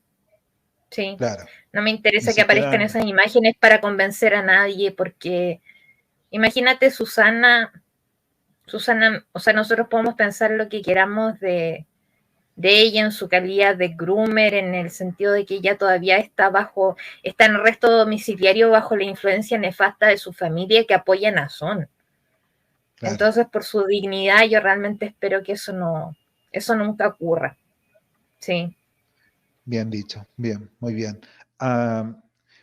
¿Sí? Claro, No me ni interesa que aparezcan siquiera, esas imágenes para convencer a nadie, porque imagínate Susana, o sea, nosotros podemos pensar lo que queramos de ella en su calidad de groomer, en el sentido de que ella todavía está en arresto domiciliario bajo la influencia nefasta de su familia que apoya a Nazón. claro. Entonces, por su dignidad, yo realmente espero que eso nunca ocurra. Sí. Bien dicho, bien, muy bien. Ah,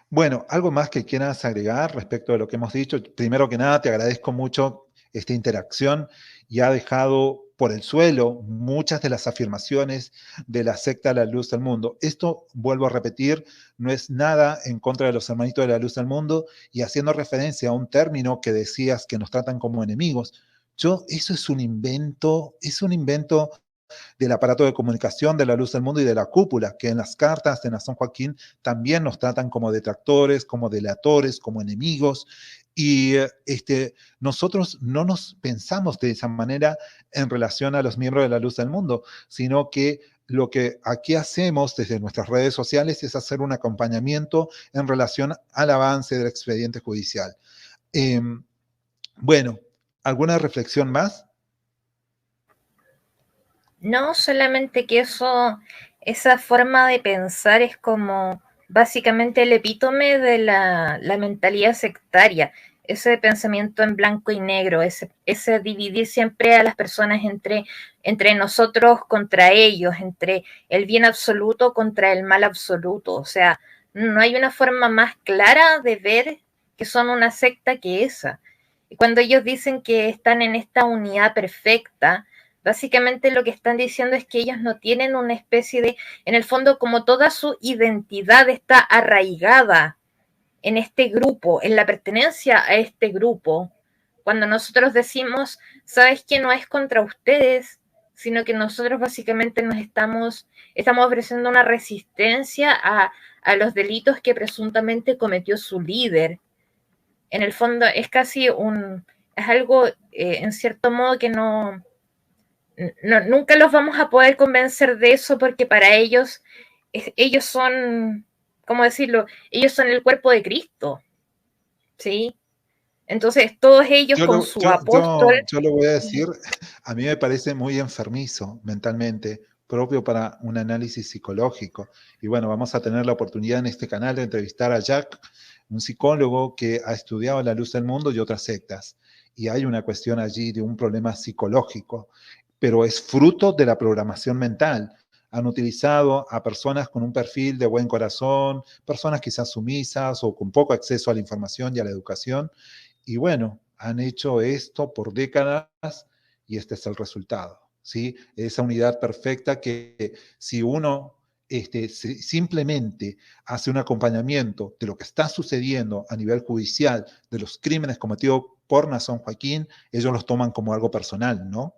bueno, ¿algo más que quieras agregar respecto de lo que hemos dicho? Primero que nada, te agradezco mucho esta interacción y ha dejado por el suelo muchas de las afirmaciones de la secta de la luz del mundo. Esto, vuelvo a repetir, no es nada en contra de los hermanitos de la luz del mundo y haciendo referencia a un término que decías que nos tratan como enemigos. Eso es un invento del aparato de comunicación de la luz del mundo y de la cúpula, que en las cartas de Nazón Joaquín también nos tratan como detractores, como delatores, como enemigos. Y nosotros no nos pensamos de esa manera en relación a los miembros de la luz del mundo, sino que lo que aquí hacemos desde nuestras redes sociales es hacer un acompañamiento en relación al avance del expediente judicial. Eh, bueno, ¿alguna reflexión más? No, solamente que esa forma de pensar es como básicamente el epítome de la mentalidad sectaria, ese pensamiento en blanco y negro, ese dividir siempre a las personas entre nosotros contra ellos, entre el bien absoluto contra el mal absoluto. O sea, no hay una forma más clara de ver que son una secta que esa. Y cuando ellos dicen que están en esta unidad perfecta, Básicamente lo que están diciendo es que ellos no tienen una especie de, en el fondo, como toda su identidad está arraigada en este grupo, en la pertenencia a este grupo, cuando nosotros decimos, sabes que no es contra ustedes, sino que nosotros básicamente estamos ofreciendo una resistencia a los delitos que presuntamente cometió su líder. En el fondo es casi es algo en cierto modo que nunca los vamos a poder convencer de eso, porque para ellos, ellos son, ¿cómo decirlo? Ellos son el cuerpo de Cristo, ¿sí? Entonces, todos ellos con su apóstol. Yo lo voy a decir, a mí me parece muy enfermizo mentalmente, propio para un análisis psicológico. Y bueno, vamos a tener la oportunidad en este canal de entrevistar a Jack, un psicólogo que ha estudiado la luz del mundo y otras sectas. Y hay una cuestión allí de un problema psicológico, pero es fruto de la programación mental. Han utilizado a personas con un perfil de buen corazón, personas quizás sumisas o con poco acceso a la información y a la educación, y bueno, han hecho esto por décadas y este es el resultado, ¿sí? Esa unidad perfecta que si uno simplemente hace un acompañamiento de lo que está sucediendo a nivel judicial, de los crímenes cometidos por Nason Joaquín, ellos los toman como algo personal, ¿no?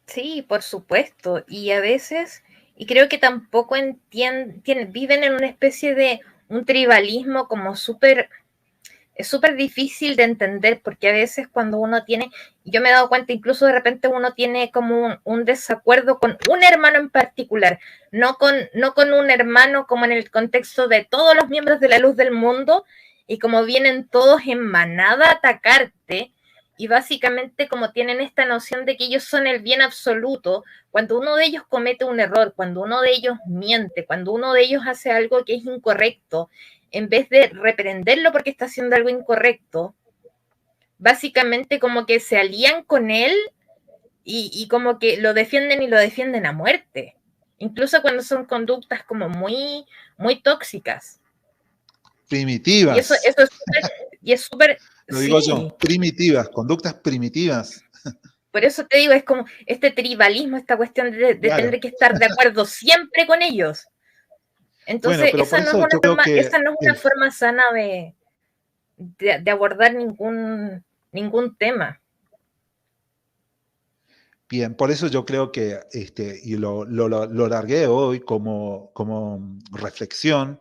Sí, por supuesto. Y a veces, y creo que tampoco viven en una especie de un tribalismo como es súper difícil de entender, porque a veces cuando uno tiene, yo me he dado cuenta, incluso de repente uno tiene como un desacuerdo con un hermano en particular, no con un hermano como en el contexto de todos los miembros de la luz del mundo, y como vienen todos en manada a atacarte, y básicamente como tienen esta noción de que ellos son el bien absoluto, cuando uno de ellos comete un error, cuando uno de ellos miente, cuando uno de ellos hace algo que es incorrecto, en vez de reprenderlo porque está haciendo algo incorrecto, básicamente como que se alían con él y como que lo defienden y lo defienden a muerte. Incluso cuando son conductas como muy tóxicas. Y eso Primitivas, es súper, lo digo sí. yo, primitivas, conductas primitivas. Por eso te digo, es como este tribalismo, esta cuestión de Claro. tener que estar de acuerdo siempre con ellos. Bueno, Entonces, pero por eso yo creo esa que no es una forma sana de abordar ningún tema. bien, por eso yo creo que, y lo largué hoy como reflexión,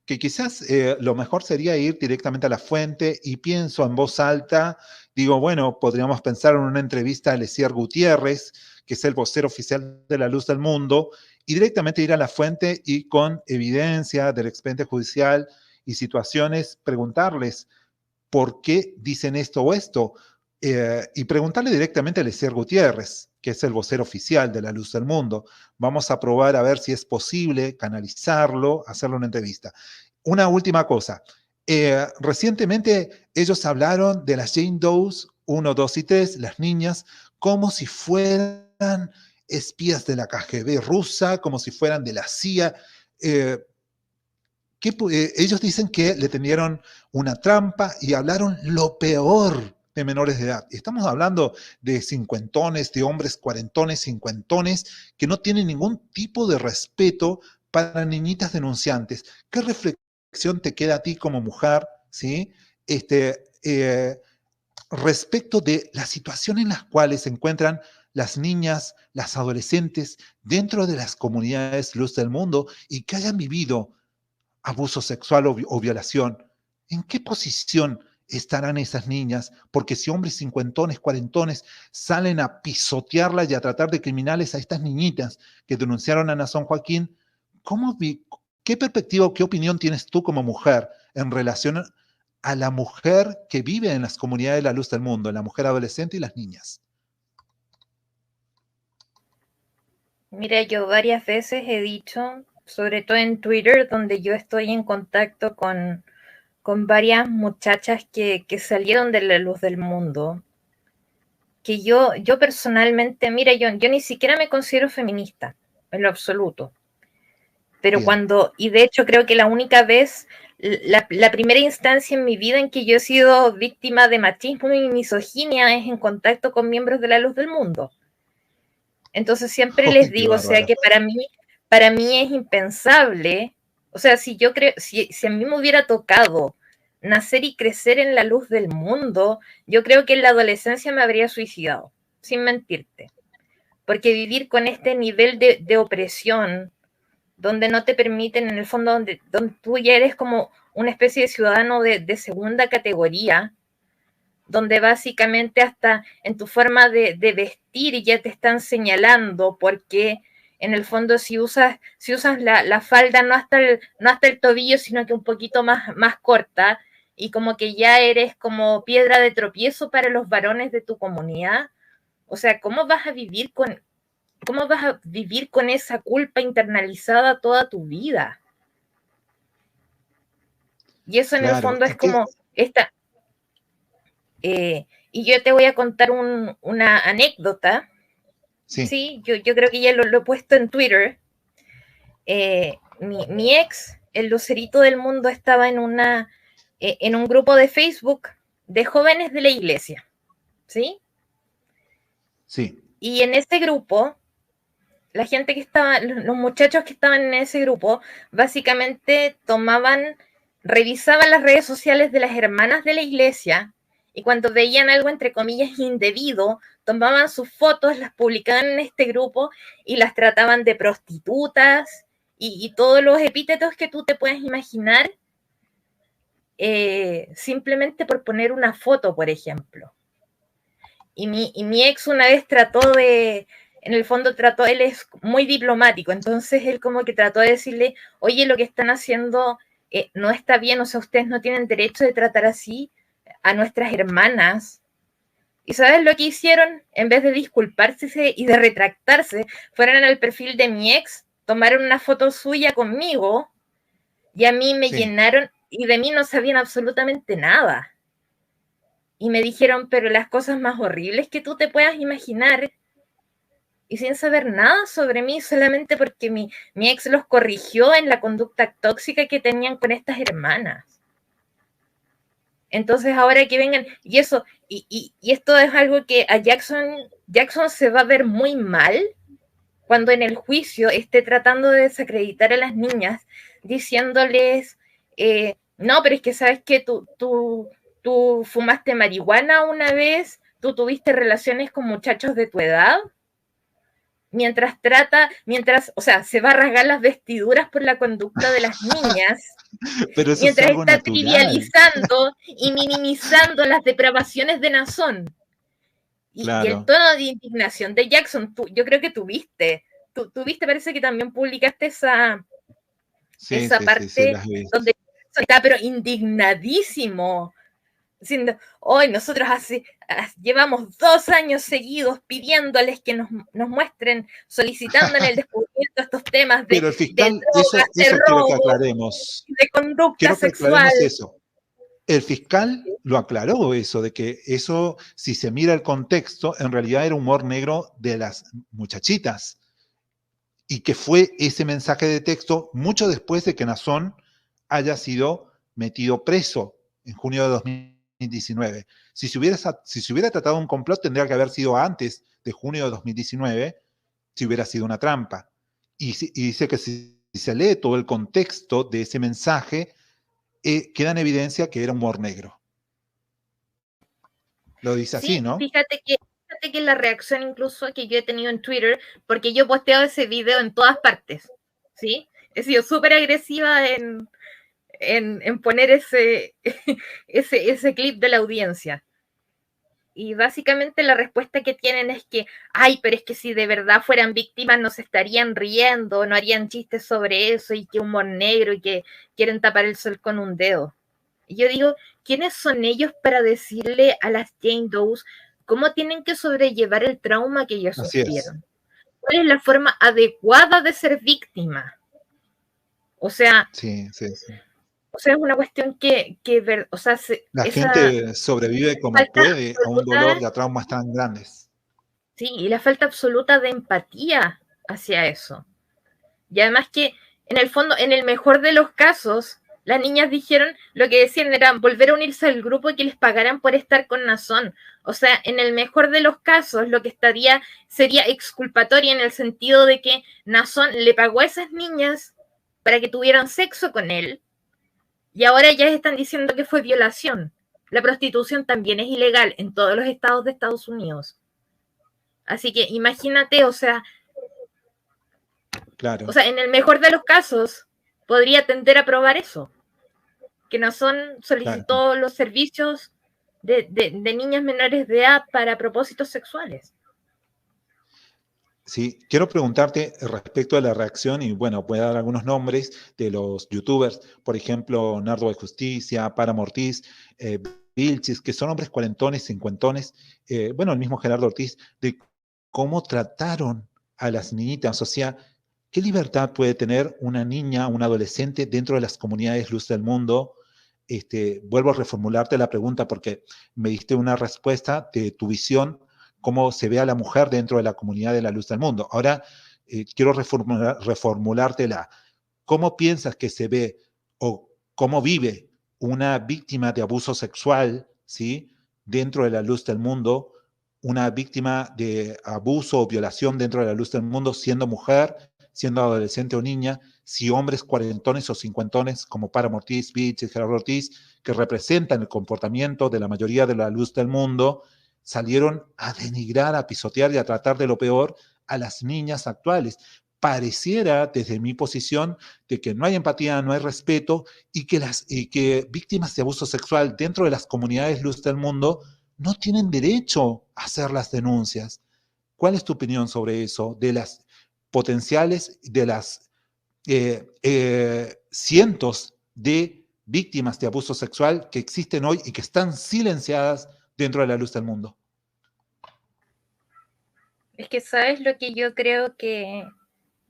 que quizás lo mejor sería ir directamente a la fuente y pienso en voz alta, digo, bueno, podríamos pensar en una entrevista a Eliezer Gutiérrez, que es el vocero oficial de la Luz del Mundo, y directamente ir a la fuente y con evidencia del expediente judicial y situaciones, preguntarles por qué dicen esto o esto, y preguntarle directamente a Eliezer Gutiérrez, que es el vocero oficial de la Luz del Mundo. Vamos a probar a ver si es posible canalizarlo, hacerle una entrevista. Una última cosa. Recientemente ellos hablaron de las Jane Does 1, 2 y 3, las niñas, como si fueran espías de la KGB rusa, como si fueran de la CIA. Eh, ellos dicen que le tendieron una trampa y hablaron lo peor de menores de edad. Estamos hablando de cincuentones, de hombres cuarentones, cincuentones, que no tienen ningún tipo de respeto para niñitas denunciantes. ¿Qué reflexión te queda a ti como mujer, ¿sí? Respecto de la situación en las cuales se encuentran las niñas, las adolescentes dentro de las comunidades luz del mundo y que hayan vivido abuso sexual o violación, ¿en qué posición estarán esas niñas? Porque si hombres cincuentones, cuarentones salen a pisotearla y a tratar de criminales a estas niñitas que denunciaron a Nason Joaquín, ¿qué perspectiva o qué opinión tienes tú como mujer en relación a la mujer que vive en las comunidades de la luz del mundo, la mujer adolescente y las niñas? Mira, yo varias veces he dicho, sobre todo en Twitter, donde yo estoy en contacto con varias muchachas que salieron de la luz del mundo, que yo personalmente, mira, yo ni siquiera me considero feminista, en lo absoluto. Pero Bien. y de hecho creo que la única vez, la primera instancia en mi vida en que yo he sido víctima de machismo y misoginia es en contacto con miembros de la luz del mundo. Entonces siempre les Uy, qué digo, o sea, bárbaro. que para mí es impensable, o sea, si yo creo, si a mí me hubiera tocado nacer y crecer en la luz del mundo, yo creo que en la adolescencia me habría suicidado, sin mentirte. Porque vivir con este nivel de opresión, donde no te permiten, en el fondo, donde tú ya eres como una especie de ciudadano de segunda categoría, donde básicamente hasta en tu forma de vestir ya te están señalando, porque en el fondo si usas la falda no hasta el tobillo, sino que un poquito más corta, y como que ya eres como piedra de tropiezo para los varones de tu comunidad, o sea, cómo vas a vivir con esa culpa internalizada toda tu vida? Y eso en el Claro, fondo es y que como esta... y yo te voy a contar una anécdota. sí, Sí, yo creo que ya lo he puesto en Twitter. Mi ex, el lucerito del mundo, estaba en un grupo de Facebook de jóvenes de la iglesia. ¿Sí? sí, Y en ese grupo, la gente que estaba, los muchachos que estaban en ese grupo, básicamente revisaban las redes sociales de las hermanas de la iglesia, y cuando veían algo entre comillas indebido, tomaban sus fotos, las publicaban en este grupo y las trataban de prostitutas y todos los epítetos que tú te puedas imaginar, simplemente por poner una foto, por ejemplo. Y mi ex una vez en el fondo él es muy diplomático, entonces él como que trató de decirle, oye, lo que están haciendo no está bien, o sea, ustedes no tienen derecho de tratar así a nuestras hermanas. ¿Y sabes lo que hicieron? En vez de disculparse y de retractarse, fueron al perfil de mi ex, tomaron una foto suya conmigo y a mí me sí. llenaron y de mí no sabían absolutamente nada. Y me dijeron, pero las cosas más horribles que tú te puedas imaginar, y sin saber nada sobre mí, solamente porque mi ex los corrigió en la conducta tóxica que tenían con estas hermanas. Entonces ahora que vengan, y esto es algo que a Jackson se va a ver muy mal cuando en el juicio esté tratando de desacreditar a las niñas, diciéndoles, no, pero es que sabes que tú fumaste marihuana una vez, tú tuviste relaciones con muchachos de tu edad, o sea, se va a rasgar las vestiduras por la conducta de las niñas, Pero eso es mientras algo está natural. trivializando y minimizando las depravaciones de Nazón. Y el Claro. tono de indignación de Jackson, yo creo que tuviste, parece que también publicaste Sí, esa sí, sí, sí, parte las vi. donde está pero indignadísimo, diciendo, hoy nosotros llevamos 2 años seguidos pidiéndoles que nos muestren, solicitándole el descubrimiento de estos temas Pero el de fiscal, drogas, de eso quiero que robo, aclaremos. de conducta Quiero que sexual. aclaremos eso. El fiscal lo aclaró eso, de que eso, si se mira el contexto, en realidad era humor negro de las muchachitas. Y que fue ese mensaje de texto mucho después de que Nazón haya sido metido preso en junio de 2019. Si se hubiera tratado un complot, tendría que haber sido antes de junio de 2019, si hubiera sido una trampa. Y dice que si se lee todo el contexto de ese mensaje, queda en evidencia que era humor negro. Lo dice así, Sí, ¿no? fíjate que la reacción incluso que yo he tenido en Twitter, porque yo he posteado ese video en todas partes, ¿sí? He sido súper agresiva en poner ese clip de la audiencia. Y básicamente la respuesta que tienen es que, ay, pero es que si de verdad fueran víctimas no se estarían riendo, no harían chistes sobre eso y que humor negro y que quieren tapar el sol con un dedo. Y yo digo, ¿quiénes son ellos para decirle a las Jane Does cómo tienen que sobrellevar el trauma que ellos Así es. sufrieron? ¿Cuál es la forma adecuada de ser víctima? O sea, Sí, sí, sí. es una cuestión o sea, La esa gente sobrevive como falta puede a un dolor absoluta, y a traumas tan grandes. sí, y la falta absoluta de empatía hacia eso. Y además que, en el fondo, en el mejor de los casos, Las niñas dijeron, lo que decían era volver a unirse al grupo y que les pagaran por estar con Nazón. O sea, en el mejor de los casos, lo que estaría sería exculpatoria en el sentido de que Nazón le pagó a esas niñas para que tuvieran sexo con él y ahora ya están diciendo que fue violación. La prostitución también es ilegal en todos los estados de Estados Unidos. Así que imagínate, Claro, en el mejor de los casos, podría tender a probar eso. Que Nazón claro. solicitó los servicios de niñas menores de edad para propósitos sexuales. Sí, quiero preguntarte respecto a la reacción, y bueno, voy a dar algunos nombres de los youtubers, por ejemplo, Nardo de Justicia, Páramo Ortiz, Vilchis, que son hombres cuarentones, cincuentones, bueno, el mismo Gerardo Ortiz, de cómo trataron a las niñitas, o sea, ¿qué libertad puede tener una niña, un adolescente dentro de las comunidades luz del mundo? Vuelvo a reformularte la pregunta porque me diste una respuesta de tu visión, cómo se ve a la mujer dentro de la comunidad de la luz del mundo. Ahora, quiero reformulártela. ¿Cómo piensas que se ve o cómo vive una víctima de abuso sexual, ¿sí? Dentro de la luz del mundo, una víctima de abuso o violación dentro de la luz del mundo, siendo mujer, siendo adolescente o niña, si hombres cuarentones o cincuentones como Páramo Ortiz, Vilches, Gerardo Ortiz, que representan el comportamiento de la mayoría de la luz del mundo, salieron a denigrar, a pisotear y a tratar de lo peor a las niñas actuales. Pareciera, desde mi posición, de que no hay empatía, no hay respeto y que víctimas de abuso sexual dentro de las comunidades luz del mundo no tienen derecho a hacer las denuncias. ¿Cuál es tu opinión sobre eso? De las potenciales, de las cientos de víctimas de abuso sexual que existen hoy y que están silenciadas dentro de la luz del mundo. Es que, ¿sabes lo que yo creo que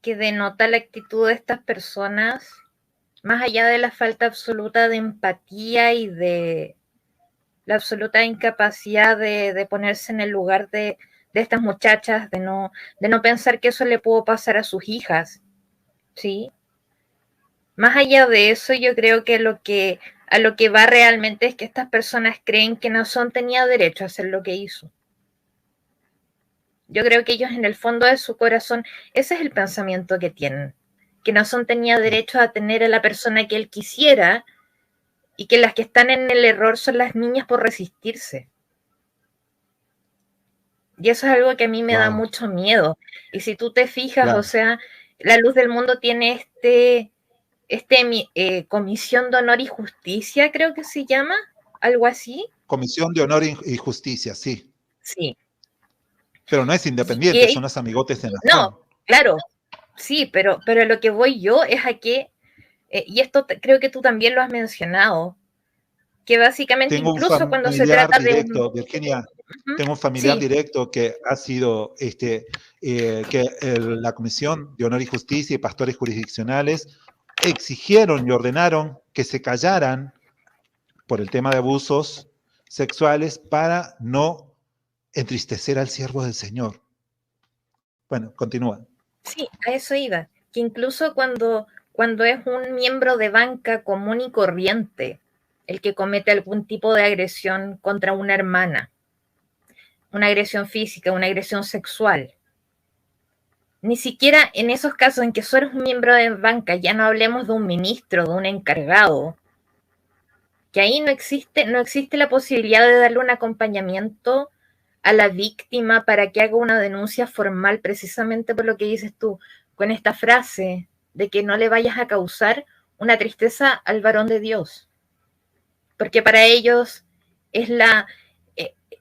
denota la actitud de estas personas? Más allá de la falta absoluta de empatía y de la absoluta incapacidad de ponerse en el lugar de estas muchachas, de no pensar que eso le pudo pasar a sus hijas, ¿sí? Más allá de eso, yo creo que a lo que va realmente es que estas personas creen que Nazón tenía derecho a hacer lo que hizo. Yo creo que ellos en el fondo de su corazón, ese es el pensamiento que tienen, que Nazón tenía derecho a tener a la persona que él quisiera y que las que están en el error son las niñas por resistirse. Y eso es algo que a mí me da mucho miedo. Y si tú te fijas, Claro. o sea, la luz del mundo tiene Comisión de Honor y Justicia, creo que se llama, algo así. Comisión de Honor y Justicia, sí. Sí. Pero no es independiente, son los amigotes de Nazón. No, claro, sí, pero lo que voy yo es a que, y esto creo que tú también lo has mencionado, que básicamente Tengo un incluso cuando se familiar trata de directo, Virginia, tengo un familiar sí, directo que ha sido, la Comisión de Honor y Justicia y pastores jurisdiccionales exigieron y ordenaron que se callaran por el tema de abusos sexuales para no entristecer al siervo del Señor. Bueno, continúa. sí, a eso iba, que incluso cuando es un miembro de banca común y corriente el que comete algún tipo de agresión contra una hermana, una agresión física, una agresión sexual, ni siquiera en esos casos en que solo eres un miembro de banca, ya no hablemos de un ministro, de un encargado, que ahí no existe la posibilidad de darle un acompañamiento a la víctima para que haga una denuncia formal precisamente por lo que dices tú, con esta frase de que no le vayas a causar una tristeza al varón de Dios. Porque para ellos es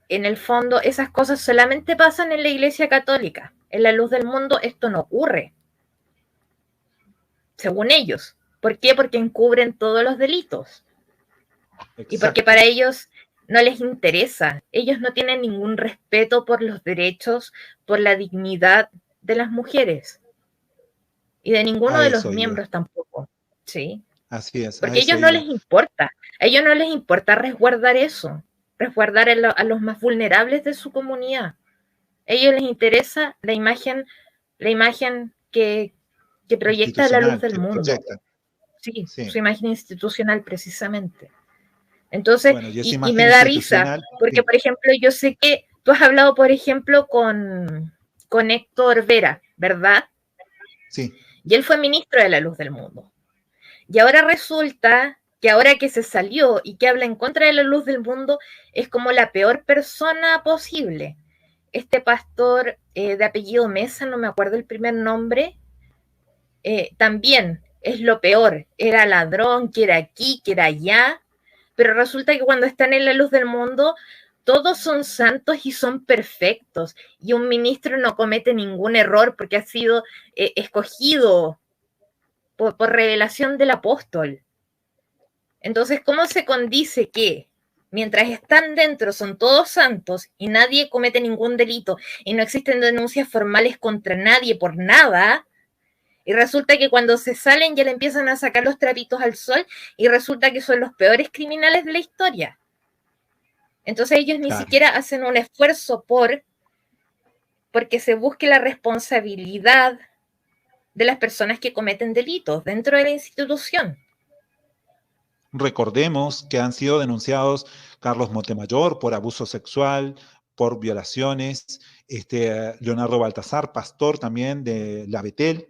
en el fondo, esas cosas solamente pasan en la Iglesia Católica. En la luz del mundo esto no ocurre, según ellos. ¿Por qué? Porque encubren todos los delitos. Exacto. Y porque para ellos no les interesa. Ellos no tienen ningún respeto por los derechos, por la dignidad de las mujeres. Y de ninguno de los miembros tampoco. ¿Sí? Así es. Porque a ellos no les importa. A ellos no les importa resguardar eso. Resguardar a los más vulnerables de su comunidad. A ellos les interesa la imagen que proyecta la luz del mundo. sí, Sí. su imagen institucional precisamente. Entonces, Bueno, y esa y imagen me da risa, institucional, porque sí, por ejemplo, yo sé que tú has hablado, por ejemplo, con Héctor Vera, ¿verdad? sí, Y él fue ministro de la Luz del Mundo. Y ahora resulta que ahora que se salió y que habla en contra de la Luz del Mundo, es como la peor persona posible. Este pastor de apellido Mesa, no me acuerdo el primer nombre, también es lo peor. Era ladrón, que era aquí, que era allá, pero resulta que cuando están en la luz del mundo, todos son santos y son perfectos, y un ministro no comete ningún error porque ha sido escogido por revelación del apóstol. Entonces, ¿cómo se condice que mientras están dentro son todos santos y nadie comete ningún delito y no existen denuncias formales contra nadie por nada? Y resulta que cuando se salen ya le empiezan a sacar los trapitos al sol y resulta que son los peores criminales de la historia. Entonces ellos ni claro. siquiera hacen un esfuerzo porque se busque la responsabilidad de las personas que cometen delitos dentro de la institución. Recordemos que han sido denunciados Carlos Montemayor por abuso sexual, por violaciones, Leonardo Baltasar, pastor también de la Betel,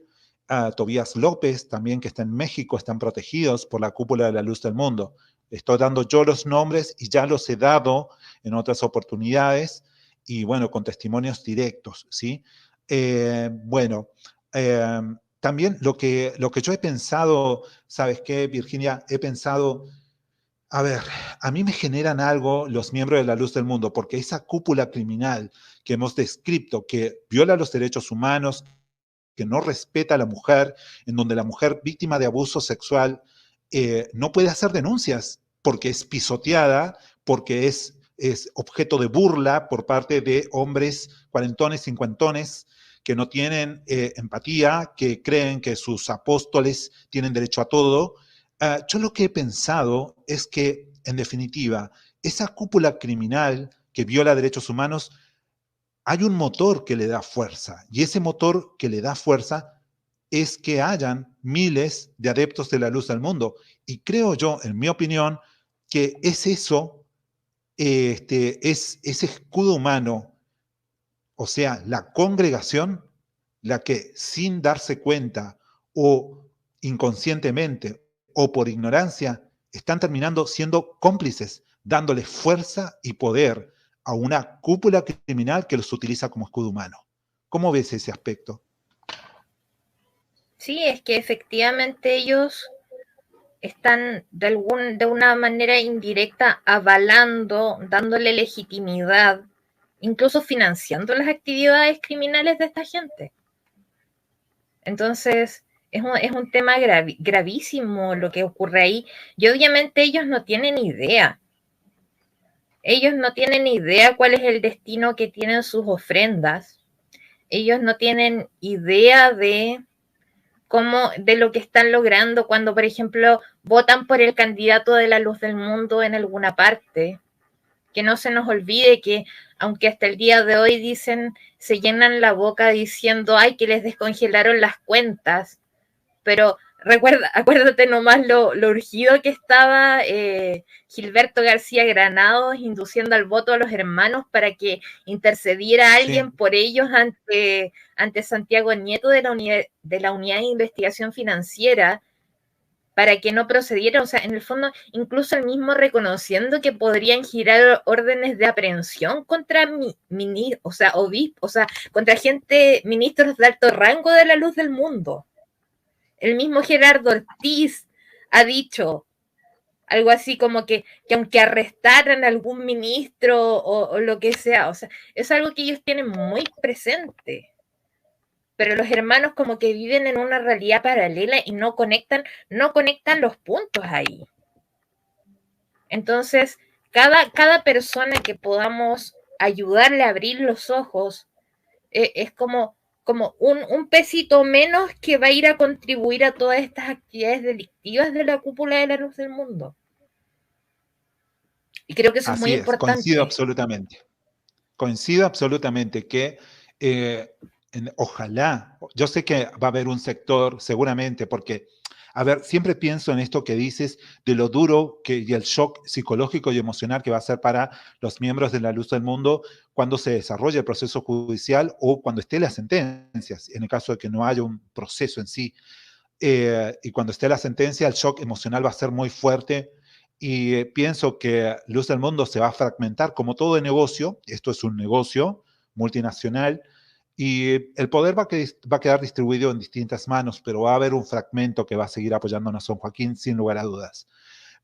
Tobías López también, que está en México, están protegidos por la cúpula de la luz del mundo. Estoy dando yo los nombres y ya los he dado en otras oportunidades y bueno, con testimonios directos, ¿sí? Bueno, eh, también lo que yo he pensado, ¿sabes qué, Virginia? He pensado, a ver, a mí me generan algo los miembros de la luz del mundo, porque esa cúpula criminal que hemos descrito, que viola los derechos humanos, que no respeta a la mujer, en donde la mujer víctima de abuso sexual no puede hacer denuncias porque es pisoteada, porque es objeto de burla por parte de hombres cuarentones, cincuentones, que no tienen empatía, que creen que sus apóstoles tienen derecho a todo. Yo lo que he pensado es que, en definitiva, esa cúpula criminal que viola derechos humanos, hay un motor que le da fuerza, y ese motor que le da fuerza es que hayan miles de adeptos de la luz del mundo. Y creo yo, en mi opinión, que es eso, es ese escudo humano, o sea, la congregación, la que sin darse cuenta o inconscientemente o por ignorancia están terminando siendo cómplices, dándole fuerza y poder a una cúpula criminal que los utiliza como escudo humano. ¿Cómo ves ese aspecto? Sí, es que efectivamente ellos están de una manera indirecta avalando, dándole legitimidad, incluso financiando las actividades criminales de esta gente. Entonces, es un tema gravísimo lo que ocurre ahí. Y obviamente ellos no tienen idea. Ellos no tienen idea cuál es el destino que tienen sus ofrendas. Ellos no tienen idea de lo que están logrando cuando, por ejemplo, votan por el candidato de la luz del mundo en alguna parte. Que no se nos olvide que, aunque hasta el día de hoy dicen, se llenan la boca diciendo, ay, que les descongelaron las cuentas, pero acuérdate nomás lo urgido que estaba Gilberto García Granados induciendo al voto a los hermanos para que intercediera alguien Sí, por ellos ante Santiago Nieto de la Unidad de Investigación Financiera para que no procediera, o sea, en el fondo, incluso el mismo reconociendo que podrían girar órdenes de aprehensión contra o sea, o sea, contra gente, ministros de alto rango de la luz del mundo. El mismo Gerardo Ortiz ha dicho algo así como que aunque arrestaran a algún ministro o lo que sea, o sea, es algo que ellos tienen muy presente. Pero los hermanos como que viven en una realidad paralela y no conectan los puntos ahí. Entonces, cada persona que podamos ayudarle a abrir los ojos es como un pesito menos que va a ir a contribuir a todas estas actividades delictivas de la cúpula de la luz del mundo. Y creo que eso es muy así es, coincido importante. absolutamente. Coincido absolutamente que ojalá, yo sé que va a haber un sector, seguramente, porque, A ver, siempre pienso en esto que dices de lo duro y el shock psicológico y emocional que va a ser para los miembros de la Luz del Mundo cuando se desarrolle el proceso judicial o cuando esté las sentencias, en el caso de que no haya un proceso en sí. Y cuando esté la sentencia, el shock emocional va a ser muy fuerte y pienso que Luz del Mundo se va a fragmentar como todo negocio. Esto es un negocio multinacional y el poder va a quedar distribuido en distintas manos, pero va a haber un fragmento que va a seguir apoyando a Nación Joaquín sin lugar a dudas.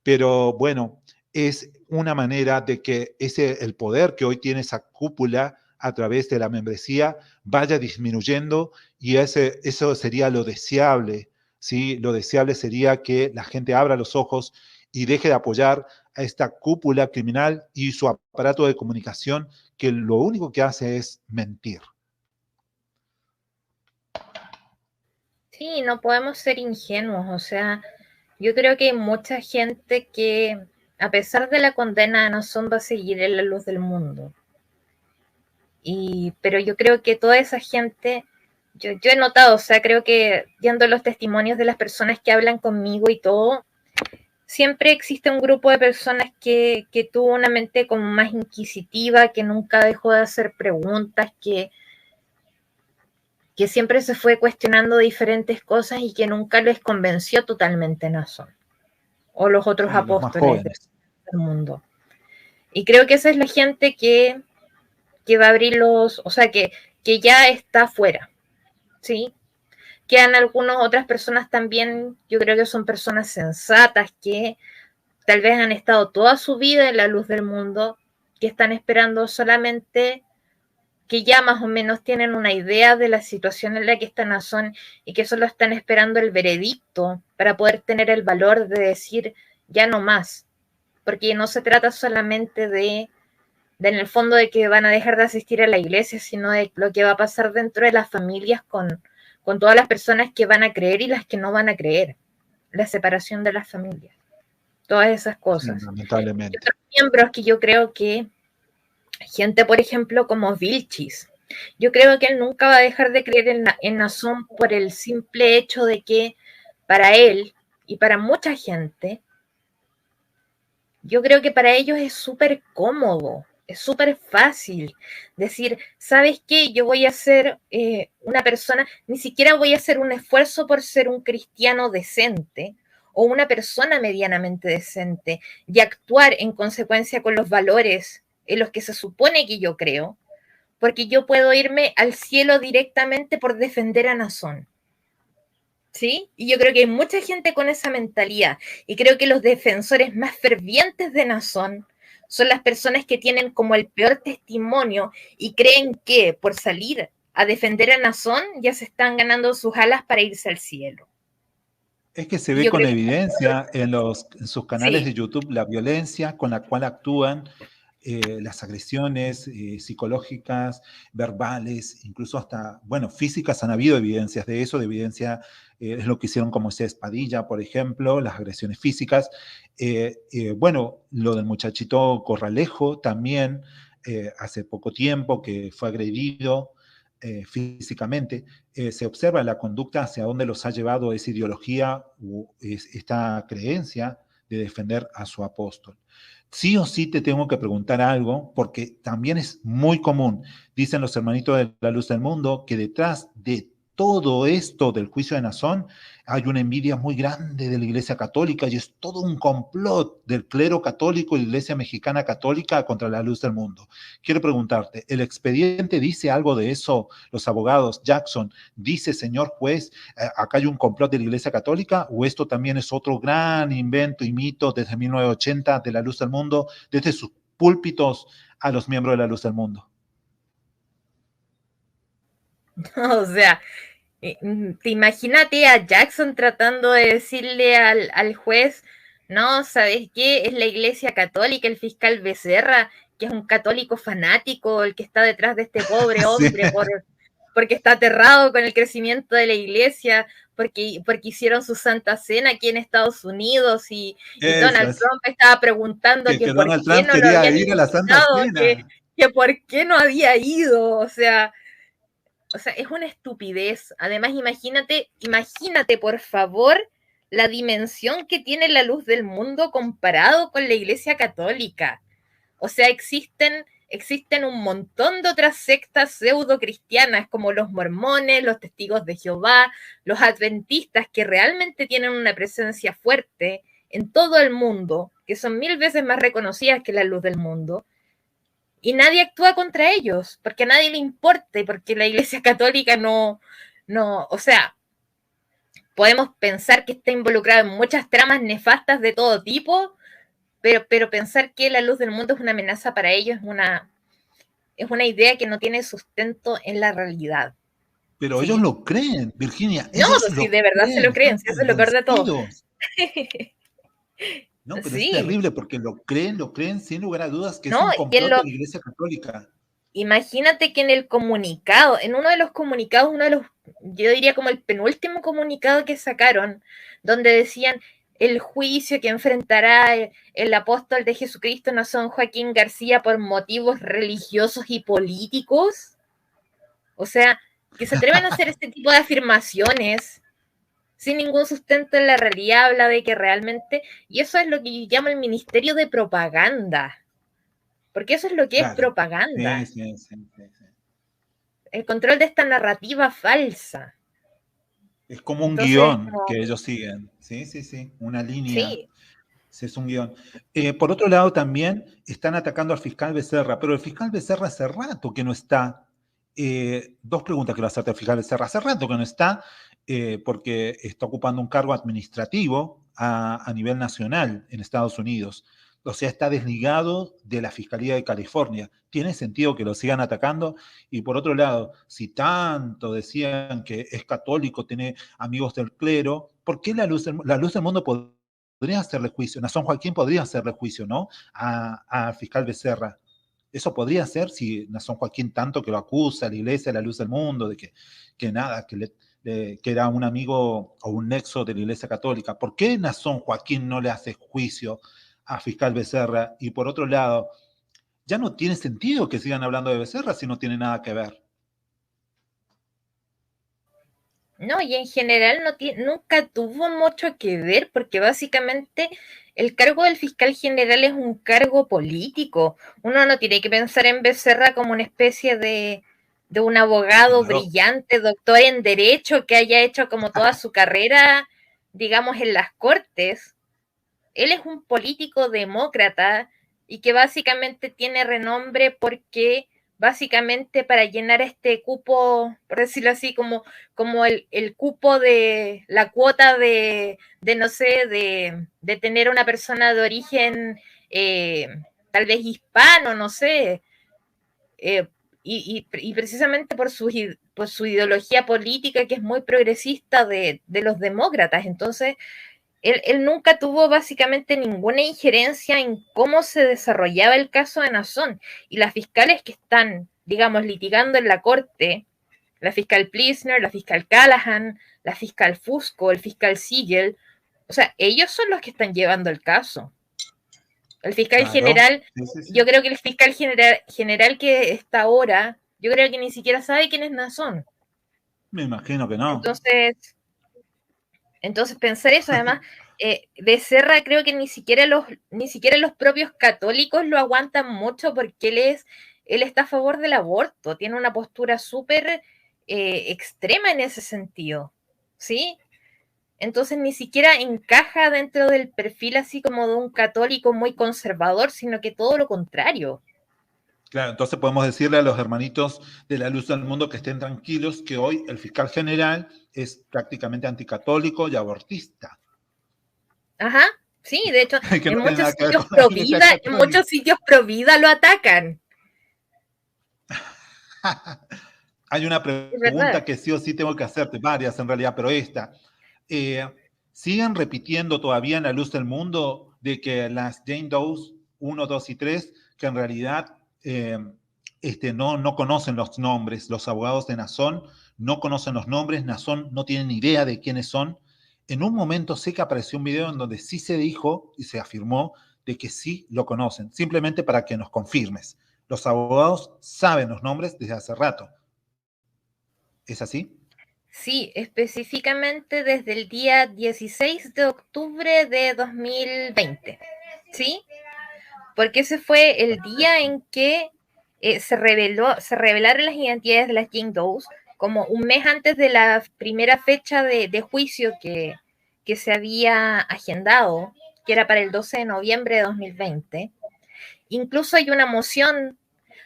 Pero bueno, es una manera de que el poder que hoy tiene esa cúpula a través de la membresía vaya disminuyendo y eso sería lo deseable, ¿sí? Lo deseable sería que la gente abra los ojos y deje de apoyar a esta cúpula criminal y su aparato de comunicación que lo único que hace es mentir. Sí, no podemos ser ingenuos, o sea, yo creo que hay mucha gente que, a pesar de la condena de Nazón, va a seguir en la luz del mundo. Pero yo creo que toda esa gente, yo he notado, o sea, creo que viendo los testimonios de las personas que hablan conmigo y todo, siempre existe un grupo de personas que tuvo una mente como más inquisitiva, que nunca dejó de hacer preguntas, que siempre se fue cuestionando diferentes cosas y que nunca les convenció totalmente Nazón o los otros Sí, los más apóstoles jóvenes. del mundo. Y creo que esa es la gente que va a abrir o sea, que ya está afuera, ¿sí? Quedan algunas otras personas también, yo creo que son personas sensatas que tal vez han estado toda su vida en la luz del mundo, que están esperando solamente, que ya más o menos tienen una idea de la situación en la que están Nazón y que solo están esperando el veredicto para poder tener el valor de decir ya no más, porque no se trata solamente de en el fondo de que van a dejar de asistir a la iglesia, sino de lo que va a pasar dentro de las familias con todas las personas que van a creer y las que no van a creer, la separación de las familias, todas esas Sí, cosas. Y lamentablemente. otros miembros que yo creo que, gente por ejemplo como Vilchis, yo creo que él nunca va a dejar de creer en Nazón por el simple hecho de que para él y para mucha gente, yo creo que para ellos es súper cómodo, es súper fácil decir, ¿sabes qué? Yo voy a ser una persona, ni siquiera voy a hacer un esfuerzo por ser un cristiano decente o una persona medianamente decente y actuar en consecuencia con los valores en los que se supone que yo creo, porque yo puedo irme al cielo directamente por defender a Nazón. ¿Sí? Y yo creo que hay mucha gente con esa mentalidad. Y creo que los defensores más fervientes de Nazón son las personas que tienen como el peor testimonio y creen que por salir a defender a Nazón ya se están ganando sus alas para irse al cielo. Es que se Y ve yo con creo que evidencia en sus canales sí, de YouTube la violencia con la cual actúan, las agresiones psicológicas, verbales, incluso hasta, bueno, físicas. Han habido evidencias de eso, de evidencia, es lo que hicieron con Moisés Padilla, por ejemplo, las agresiones físicas. Bueno, lo del muchachito Corralejo también, hace poco tiempo que fue agredido físicamente. Se observa la conducta hacia dónde los ha llevado esa ideología o esta creencia de defender a su apóstol. Sí o sí te tengo que preguntar algo, porque también es muy común, dicen los hermanitos de la luz del mundo, que detrás de todo esto del juicio de Nazón hay una envidia muy grande de la Iglesia Católica y es todo un complot del clero católico y la Iglesia Mexicana Católica contra la luz del mundo. Quiero preguntarte, ¿el expediente dice algo de eso? Los abogados, Jackson, dice, señor juez, acá hay un complot de la Iglesia Católica, o esto también es otro gran invento y mito desde 1980 de la luz del mundo, desde sus púlpitos a los miembros de la luz del mundo. o sea, te imagínate a Jackson tratando de decirle al juez, no, ¿sabes qué? Es la Iglesia Católica, el fiscal Becerra, que es un católico fanático, el que está detrás de este pobre Sí, hombre, porque está aterrado con el crecimiento de la Iglesia, porque hicieron su Santa Cena aquí en Estados Unidos y eso Donald es. Trump estaba preguntando Que que por Donald qué Trump no lo quería habían ir a la Santa invitado, Cena. que por qué no había ido, o sea, es una estupidez. Además, imagínate, por favor, la dimensión que tiene la luz del mundo comparado con la Iglesia Católica. O sea, existen un montón de otras sectas pseudo cristianas como los mormones, los testigos de Jehová, los adventistas que realmente tienen una presencia fuerte en todo el mundo, que son 1000 veces más reconocidas que la luz del mundo, y nadie actúa contra ellos, porque a nadie le importa y porque la Iglesia Católica no, o sea, podemos pensar que está involucrada en muchas tramas nefastas de todo tipo, pero pensar que la luz del mundo es una amenaza para ellos es una idea que no tiene sustento en la realidad. Pero ¿Sí? ellos lo creen, Virginia. No, Ellos pues sí, lo de verdad se creen, lo creen, están sí, eso es lo peor de todo. convencidos. No, pero es Sí. terrible porque lo creen sin lugar a dudas que es No, un y complot de la Iglesia Católica. imagínate que en el comunicado, en uno de los comunicados, yo diría como el penúltimo comunicado que sacaron, donde decían el juicio que enfrentará el apóstol de Jesucristo Nazón Joaquín García por motivos religiosos y políticos. O sea, que se atreven a hacer este tipo de afirmaciones sin ningún sustento en la realidad, habla de que realmente, y eso es lo que yo llamo el ministerio de propaganda, porque eso es lo que es Claro. propaganda. Sí. El control de esta narrativa falsa. Es como un Entonces, guión que ellos siguen. Sí. Una línea. sí, Sí, es un guión. Por otro lado, también están atacando al fiscal Becerra, pero el fiscal Becerra hace rato que no está. Dos preguntas quiero hacerte al fiscal Becerra. Hace rato que no está porque está ocupando un cargo administrativo a nivel nacional en Estados Unidos. O sea, está desligado de la Fiscalía de California. ¿Tiene sentido que lo sigan atacando? Y por otro lado, si tanto decían que es católico, tiene amigos del clero, ¿por qué la luz del mundo podría hacerle juicio? Nazón Joaquín podría hacerle juicio, ¿no? A fiscal Becerra. Eso podría ser si Nazón Joaquín tanto que lo acusa a la iglesia, a la luz del mundo, de que nada, que era un amigo o un nexo de la iglesia católica. ¿Por qué Nazón Joaquín no le hace juicio a fiscal Becerra? Y por otro lado, ya no tiene sentido que sigan hablando de Becerra si no tiene nada que ver. no, y en general nunca tuvo mucho que ver, porque básicamente el cargo del fiscal general es un cargo político. Uno no tiene que pensar en Becerra como una especie de un abogado Claro. brillante, doctor en derecho, que haya hecho como toda su carrera, digamos, en las cortes. Él es un político demócrata y que básicamente tiene renombre porque básicamente para llenar este cupo, por decirlo así, como el cupo de la cuota de no sé, de tener una persona de origen tal vez hispano, no sé, eh, y precisamente por su ideología política que es muy progresista de los demócratas. Entonces, él nunca tuvo básicamente ninguna injerencia en cómo se desarrollaba el caso de Nazón. Y las fiscales que están, digamos, litigando en la corte, la fiscal Plisner, la fiscal Callahan, la fiscal Fusco, el fiscal Siegel, o sea, ellos son los que están llevando el caso. El fiscal Claro. general, Sí. yo creo que el fiscal general que está ahora, yo creo que ni siquiera sabe quién es Nazón. Me imagino que no. Entonces pensar eso, además, Becerra creo que ni siquiera los propios católicos lo aguantan mucho porque él está a favor del aborto, tiene una postura súper extrema en ese sentido, ¿sí? Entonces ni siquiera encaja dentro del perfil así como de un católico muy conservador, sino que todo lo contrario. Claro, entonces podemos decirle a los hermanitos de la luz del mundo que estén tranquilos que hoy el fiscal general es prácticamente anticatólico y abortista. Ajá, sí, de hecho, Que no tiene nada que ver con la iglesia En católica. muchos sitios pro vida lo atacan. Hay una Es verdad. pregunta que sí o sí tengo que hacerte, varias en realidad, pero esta. Eh, ¿Siguen repitiendo todavía en la luz del mundo de que las Jane Doe's 1, 2 y 3, que en realidad no conocen los nombres, los abogados de Nazón no conocen los nombres, Nazón no tienen ni idea de quiénes son? En un momento sé que apareció un video en donde sí se dijo y se afirmó de que sí lo conocen, simplemente para que nos confirmes. Los abogados saben los nombres desde hace rato. ¿Es así? Sí, específicamente desde el día 16 de octubre de 2020, ¿sí? Porque ese fue el día Perfecto. en que se revelaron las identidades de las Jane Does, como un mes antes de la primera fecha de juicio que se había agendado, que era para el 12 de noviembre de 2020. Incluso hay una moción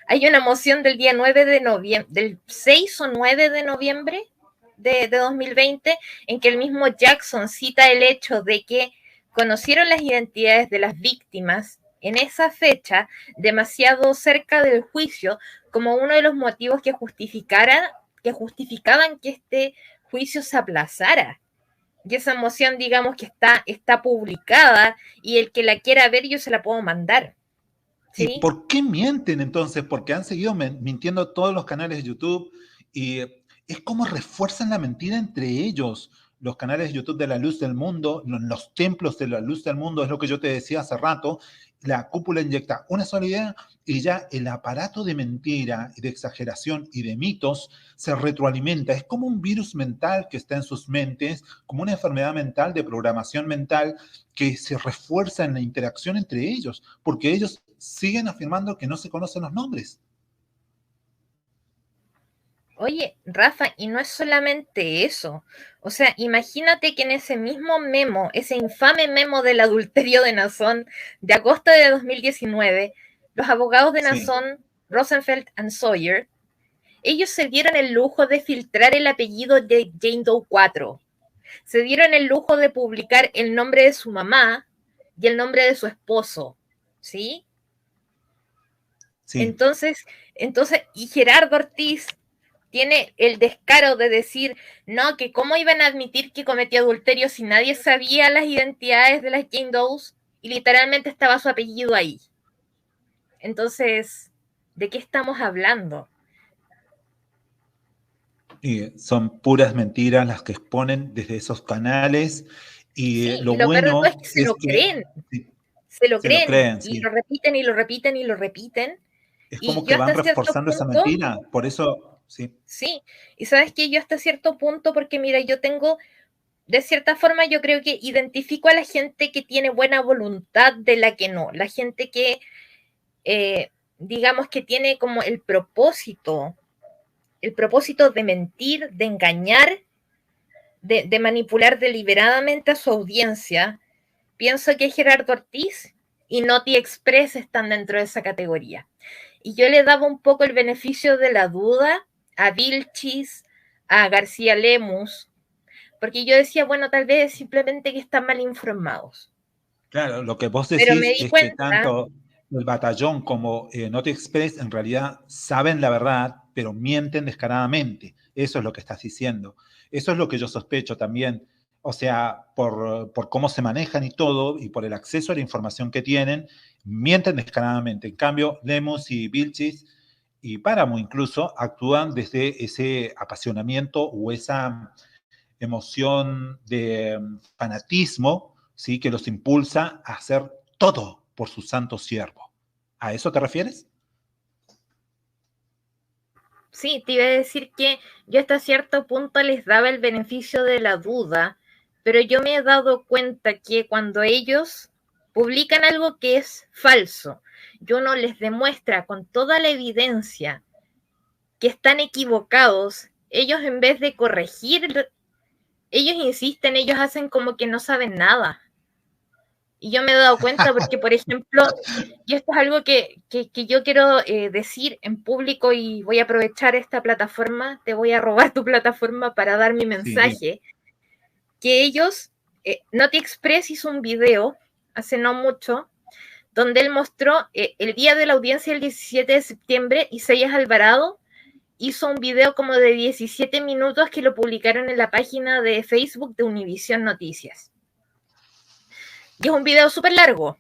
del día 9 de noviembre, del 6 o 9 de noviembre de 2020, en que el mismo Jackson cita el hecho de que conocieron las identidades de las víctimas en esa fecha, demasiado cerca del juicio, como uno de los motivos que justificaban que este juicio se aplazara. Y esa moción, digamos que está publicada, y el que la quiera ver, yo se la puedo mandar. ¿Y ¿Sí? por qué mienten entonces? Porque han seguido mintiendo todos los canales de YouTube y es como refuerzan la mentira entre ellos. Los canales de YouTube de la luz del mundo, los templos de la luz del mundo, es lo que yo te decía hace rato. La cúpula inyecta una sola idea y ya el aparato de mentira y de exageración y de mitos se retroalimenta. Es como un virus mental que está en sus mentes, como una enfermedad mental de programación mental que se refuerza en la interacción entre ellos, porque ellos siguen afirmando que no se conocen los nombres. Oye, Rafa, y no es solamente eso. O sea, imagínate que en ese mismo memo, ese infame memo del adulterio de Nazón de agosto de 2019, los abogados de Sí, Nazón, Rosenfeld and Sawyer, ellos se dieron el lujo de filtrar el apellido de Jane Doe 4. Se dieron el lujo de publicar el nombre de su mamá y el nombre de su esposo. ¿Sí? sí. Entonces, y Gerardo Ortiz tiene el descaro de decir, no, que cómo iban a admitir que cometió adulterio si nadie sabía las identidades de las Jane Does y literalmente estaba su apellido ahí. Entonces, ¿de qué estamos hablando? Y son puras mentiras las que exponen desde esos canales. Y Sí, lo y lo peor de todo es bueno que es que sí, se lo se lo creen creen, y sí. lo repiten y lo repiten y lo repiten. Es como Y que yo van hasta cierto reforzando esa punto, mentira. Por eso, sí, sí, y sabes que yo hasta cierto punto, porque mira, yo tengo de cierta forma yo creo que identifico a la gente que tiene buena voluntad de la que no, la gente que digamos que tiene como el propósito de mentir, de engañar, de manipular deliberadamente a su audiencia. Pienso que Gerardo Ortiz y Noti Express están dentro de esa categoría. Y yo le daba un poco el beneficio de la duda a Vilchis, a García Lemus, porque yo decía, bueno, tal vez simplemente que están mal informados. claro, lo que vos Pero me decís di es que cuenta, tanto el Batallón como Noti Express en realidad saben la verdad, pero mienten descaradamente. Eso es lo que estás diciendo. Eso es lo que yo sospecho también. O sea, por cómo se manejan y todo, y por el acceso a la información que tienen, mienten descaradamente. En cambio, Lemus y Vilchis y Páramo incluso actúan desde ese apasionamiento o esa emoción de fanatismo, ¿sí? Que los impulsa a hacer todo por su santo siervo. ¿A eso te refieres? sí, te iba a decir que yo hasta cierto punto les daba el beneficio de la duda, pero yo me he dado cuenta que cuando ellos publican algo que es falso y uno les demuestra con toda la evidencia que están equivocados, ellos en vez de corregir, ellos insisten, ellos hacen como que no saben nada. Y yo me he dado cuenta porque, por ejemplo, y esto es algo que yo quiero decir en público y voy a aprovechar esta plataforma, te voy a robar tu plataforma para dar mi Sí, bien. mensaje, que ellos, Noti Express hizo un video hace no mucho, donde él mostró el día de la audiencia el 17 de septiembre, Isaías Alvarado hizo un video como de 17 minutos que lo publicaron en la página de Facebook de Univisión Noticias. Y es un video súper largo.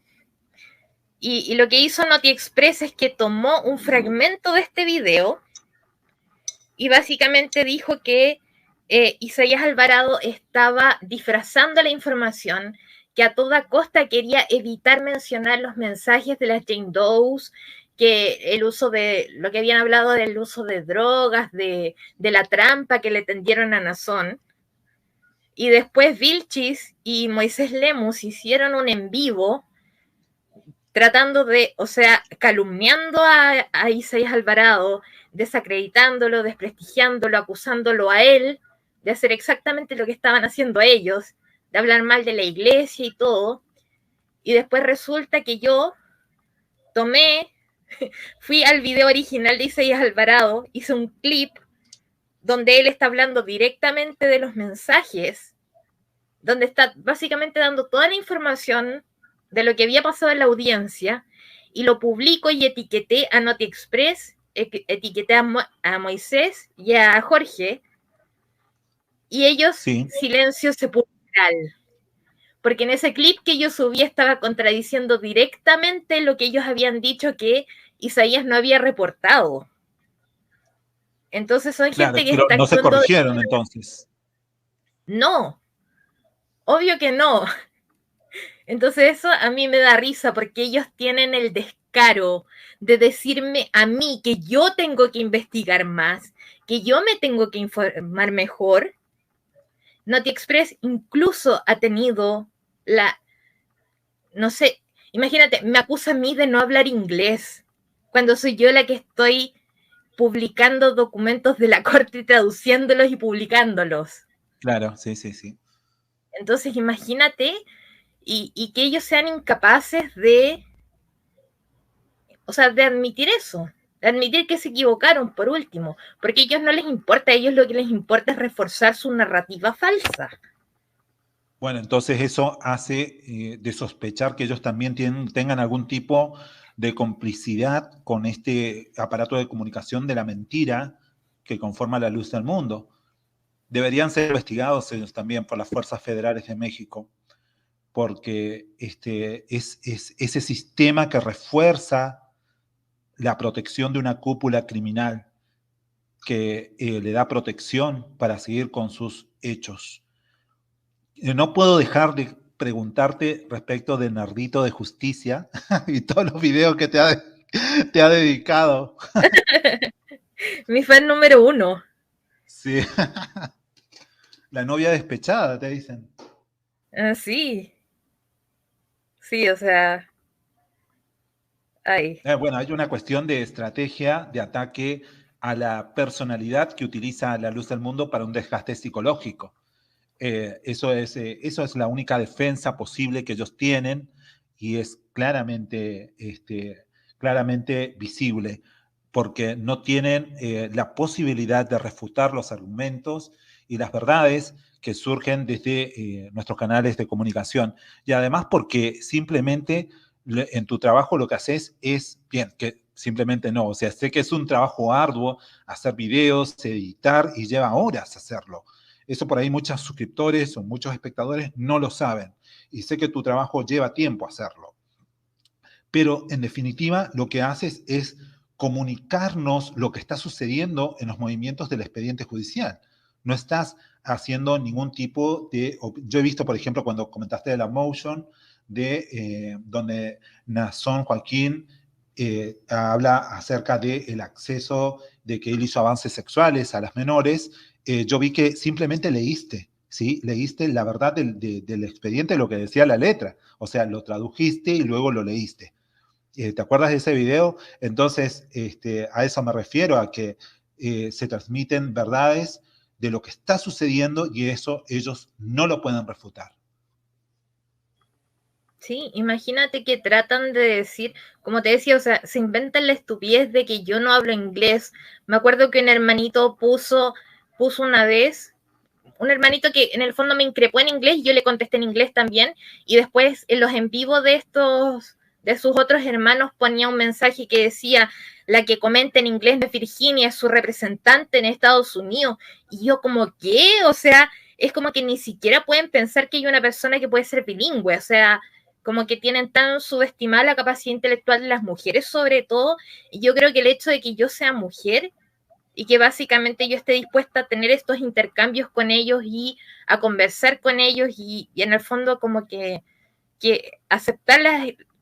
Y lo que hizo Noti Express es que tomó un fragmento de este video y básicamente dijo que Isaías Alvarado estaba disfrazando la información, que a toda costa quería evitar mencionar los mensajes de las Jane Does, que el uso de, lo que habían hablado del uso de drogas, de la trampa que le tendieron a Nazón. Y después Vilchis y Moisés Lemus hicieron un en vivo tratando de, o sea, calumniando a Isaías Alvarado, desacreditándolo, desprestigiándolo, acusándolo a él de hacer exactamente lo que estaban haciendo ellos, de hablar mal de la iglesia y todo. Y después resulta que yo fui al video original de Isaías Alvarado, hice un clip donde él está hablando directamente de los mensajes, donde está básicamente dando toda la información de lo que había pasado en la audiencia, y lo publico y etiqueté a Noti Express, etiqueté a Moisés y a Jorge, y ellos, Sí. silencio sepulcral. Porque en ese clip que yo subí estaba contradiciendo directamente lo que ellos habían dicho que Isaías no había reportado. Entonces son Claro, gente que pero está no se actuando... corrigieron entonces. No, obvio que no. Entonces eso a mí me da risa porque ellos tienen el descaro de decirme a mí que yo tengo que investigar más, que yo me tengo que informar mejor. Noti Express incluso ha tenido no sé, imagínate, me acusa a mí de no hablar inglés, cuando soy yo la que estoy publicando documentos de la corte, traduciéndolos y publicándolos. Claro, sí, sí, sí. Entonces imagínate, y que ellos sean incapaces de, o sea, de admitir eso, de admitir que se equivocaron por último, porque a ellos no les importa, a ellos lo que les importa es reforzar su narrativa falsa. Bueno, entonces eso hace de sospechar que ellos también tengan algún tipo de complicidad con este aparato de comunicación de la mentira que conforma la luz del mundo. Deberían ser investigados ellos también por las fuerzas federales de México, porque es ese sistema que refuerza la protección de una cúpula criminal que le da protección para seguir con sus hechos. No puedo dejar de preguntarte respecto de Nardito de Justicia y todos los videos que te ha dedicado. Mi fan número 1. Sí. La novia despechada, te dicen. Sí. Sí, o sea. Ay. Bueno, hay una cuestión de estrategia de ataque a la personalidad que utiliza la luz del mundo para un desgaste psicológico. Eso es la única defensa posible que ellos tienen y es claramente visible, porque no tienen la posibilidad de refutar los argumentos y las verdades que surgen desde nuestros canales de comunicación. Y además porque simplemente en tu trabajo lo que haces es, bien, que simplemente no, o sea, sé que es un trabajo arduo hacer videos, editar y lleva horas hacerlo. Eso por ahí muchos suscriptores o muchos espectadores no lo saben. Y sé que tu trabajo lleva tiempo hacerlo. Pero en definitiva lo que haces es comunicarnos lo que está sucediendo en los movimientos del expediente judicial. No estás haciendo ningún tipo de... Yo he visto, por ejemplo, cuando comentaste de la motion, donde Nazón Joaquín habla acerca del acceso, de que él hizo avances sexuales a las menores. Yo vi que simplemente leíste, ¿sí? Leíste la verdad del expediente, lo que decía la letra. O sea, lo tradujiste y luego lo leíste. ¿Te acuerdas de ese video? Entonces, a eso me refiero, a que se transmiten verdades de lo que está sucediendo y eso ellos no lo pueden refutar. Sí, imagínate que tratan de decir, como te decía, o sea, se inventan la estupidez de que yo no hablo inglés. Me acuerdo que un hermanito puso una vez, un hermanito que en el fondo me increpó en inglés y yo le contesté en inglés también, y después en los en vivo de sus otros hermanos ponía un mensaje que decía: la que comenta en inglés no es Virginia, es su representante en Estados Unidos. Y yo como, ¿qué? O sea, es como que ni siquiera pueden pensar que hay una persona que puede ser bilingüe, o sea, como que tienen tan subestimada la capacidad intelectual de las mujeres sobre todo, y yo creo que el hecho de que yo sea mujer y que básicamente yo esté dispuesta a tener estos intercambios con ellos y a conversar con ellos y en el fondo como que aceptar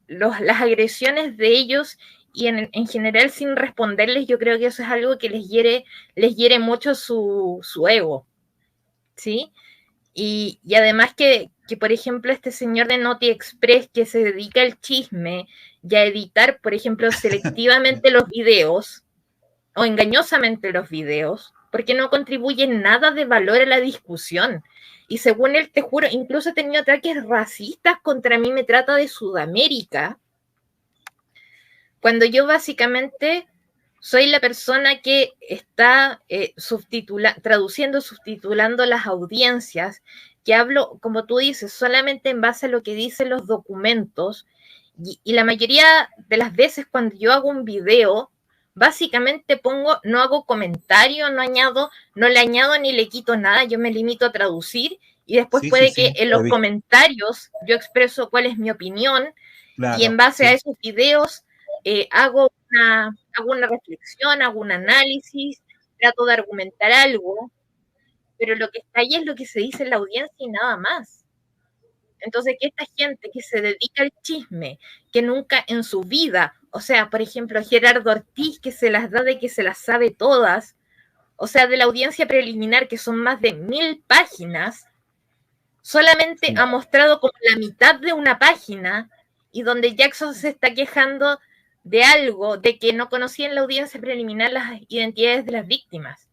las agresiones de ellos y en general sin responderles, yo creo que eso es algo que les hiere mucho su ego, ¿sí? Y además que, por ejemplo, este señor de Noti Express que se dedica al chisme y a editar, por ejemplo, selectivamente los videos o engañosamente los videos, porque no contribuyen nada de valor a la discusión. Y según él, te juro, incluso ha tenido ataques racistas contra mí, me trata de Sudamérica, cuando yo básicamente soy la persona que está traduciendo, subtitulando las audiencias, que hablo, como tú dices, solamente en base a lo que dicen los documentos, y la mayoría de las veces cuando yo hago un video, básicamente no hago comentario, no le añado ni le quito nada, yo me limito a traducir, y después Sí, sí, puede que sí, en lo he los visto. comentarios yo expreso cuál es mi opinión, y en Claro, base a sí. esos videos hago una reflexión, hago un análisis, trato de argumentar algo, pero lo que está ahí es lo que se dice en la audiencia y nada más. Entonces, que esta gente que se dedica al chisme, que nunca en su vida, o sea, por ejemplo, Gerardo Ortiz, que se las da de que se las sabe todas, o sea, de la audiencia preliminar, que son más de 1000 páginas, solamente Sí. ha mostrado como la mitad de una página y donde Jackson se está quejando de algo, de que no conocía en la audiencia preliminar las identidades de las víctimas.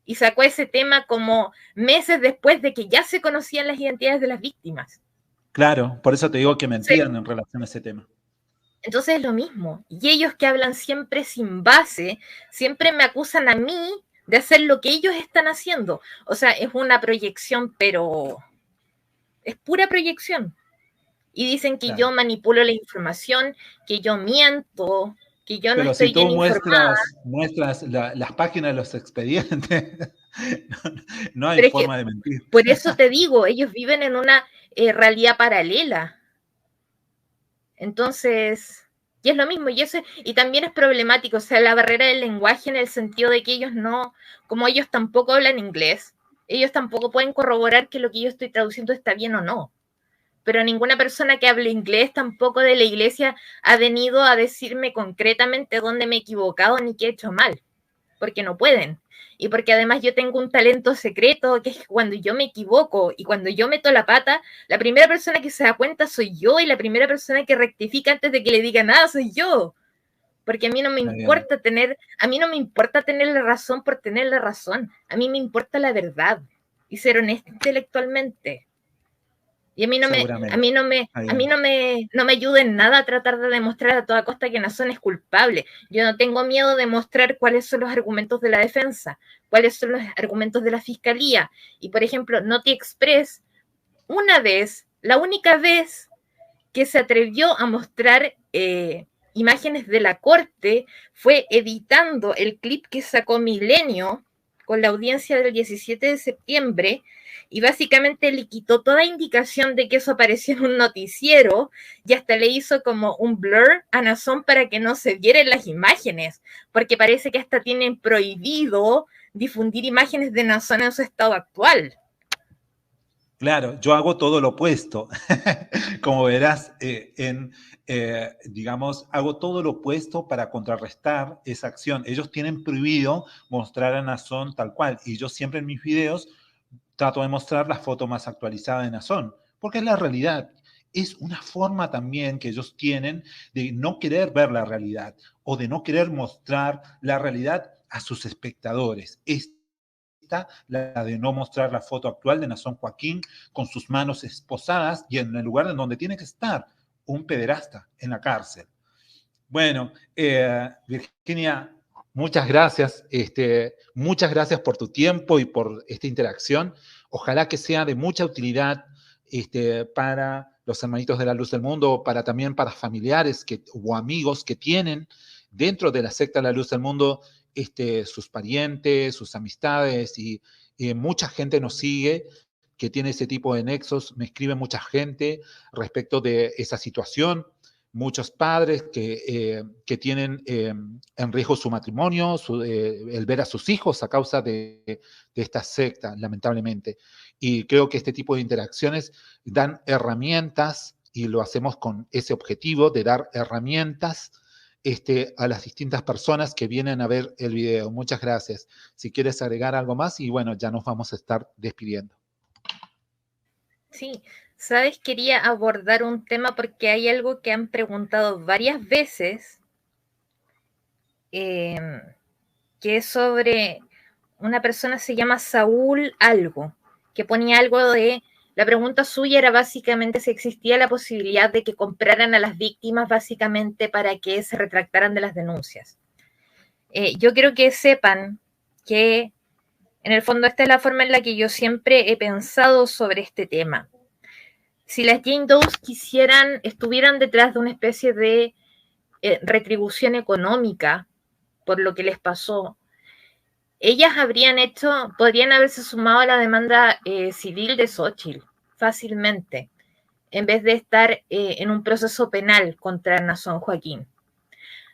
Y sacó ese tema como meses después de que ya se conocían las identidades de las víctimas. Claro, por eso te digo que Entonces, mentían en relación a ese tema. entonces es lo mismo. Y ellos que hablan siempre sin base, siempre me acusan a mí de hacer lo que ellos están haciendo. O sea, es una proyección, pero es pura proyección. Y dicen que Claro. yo manipulo la información, que yo miento, que yo no Pero si estoy bien tú informada. muestras las páginas de los expedientes, no, no hay Pero es que, forma de mentir. por eso te digo, ellos viven en una realidad paralela. Entonces, y es lo mismo, y también es problemático, o sea, la barrera del lenguaje en el sentido de que ellos no, como ellos tampoco hablan inglés, ellos tampoco pueden corroborar que lo que yo estoy traduciendo está bien o no. Pero ninguna persona que hable inglés tampoco de la iglesia ha venido a decirme concretamente dónde me he equivocado ni qué he hecho mal, porque no pueden. Y porque además yo tengo un talento secreto, que es que cuando yo me equivoco y cuando yo meto la pata, la primera persona que se da cuenta soy yo y la primera persona que rectifica antes de que le diga nada soy yo. Porque Está bien. a mí no me importa tener la razón por tener la razón, a mí me importa la verdad y ser honesta intelectualmente. Y Seguramente. Está bien. no me ayuda en nada a tratar de demostrar a toda costa que Nazón es culpable. Yo no tengo miedo de mostrar cuáles son los argumentos de la defensa, cuáles son los argumentos de la fiscalía. Y por ejemplo, Noti Express, la única vez que se atrevió a mostrar imágenes de la corte fue editando el clip que sacó Milenio con la audiencia del 17 de septiembre y básicamente le quitó toda indicación de que eso apareció en un noticiero y hasta le hizo como un blur a Nazón para que no se vieran las imágenes, porque parece que hasta tienen prohibido difundir imágenes de Nazón en su estado actual. Claro, yo hago todo lo opuesto. Como verás, digamos, hago todo lo opuesto para contrarrestar esa acción. Ellos tienen prohibido mostrar a Nazón tal cual, y yo siempre en mis videos trato de mostrar la foto más actualizada de Nazón, porque es la realidad. Es una forma también que ellos tienen de no querer ver la realidad o de no querer mostrar la realidad a sus espectadores. La de no mostrar la foto actual de Nazón Joaquín con sus manos esposadas y en el lugar en donde tiene que estar, un pederasta en la cárcel. Bueno, Virginia, muchas gracias por tu tiempo y por esta interacción. Ojalá que sea de mucha utilidad para los hermanitos de la luz del mundo, también para familiares o amigos que tienen dentro de la secta de la luz del mundo sus parientes, sus amistades y mucha gente nos sigue que tiene ese tipo de nexos. Me escribe mucha gente respecto de esa situación. Muchos padres que tienen en riesgo su matrimonio, el ver a sus hijos a causa de esta secta, lamentablemente. Y creo que este tipo de interacciones dan herramientas, y lo hacemos con ese objetivo de dar herramientas a las distintas personas que vienen a ver el video. Muchas gracias. Si quieres agregar algo más y bueno, ya nos vamos a estar despidiendo. Sí, sabes, quería abordar un tema porque hay algo que han preguntado varias veces, que es sobre una persona, se llama Saúl algo, que ponía algo de, la pregunta suya era básicamente si existía la posibilidad de que compraran a las víctimas básicamente para que se retractaran de las denuncias. Yo quiero que sepan que en el fondo esta es la forma en la que yo siempre he pensado sobre este tema. Si las Jane Does estuvieran detrás de una especie de retribución económica por lo que les pasó, ellas podrían haberse sumado a la demanda civil de Xóchitl fácilmente, en vez de estar en un proceso penal contra Nason Joaquín.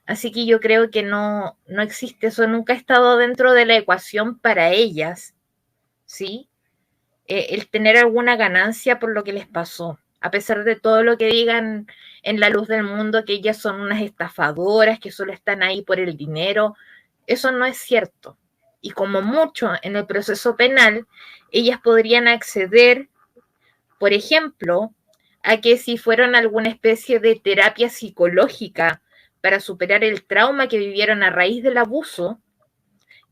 Así que yo creo que no existe eso, nunca ha estado dentro de la ecuación para ellas, ¿sí? El tener alguna ganancia por lo que les pasó, a pesar de todo lo que digan en la luz del mundo, que ellas son unas estafadoras, que solo están ahí por el dinero, eso no es cierto. Y como mucho en el proceso penal, ellas podrían acceder, por ejemplo, a que si fueron alguna especie de terapia psicológica para superar el trauma que vivieron a raíz del abuso,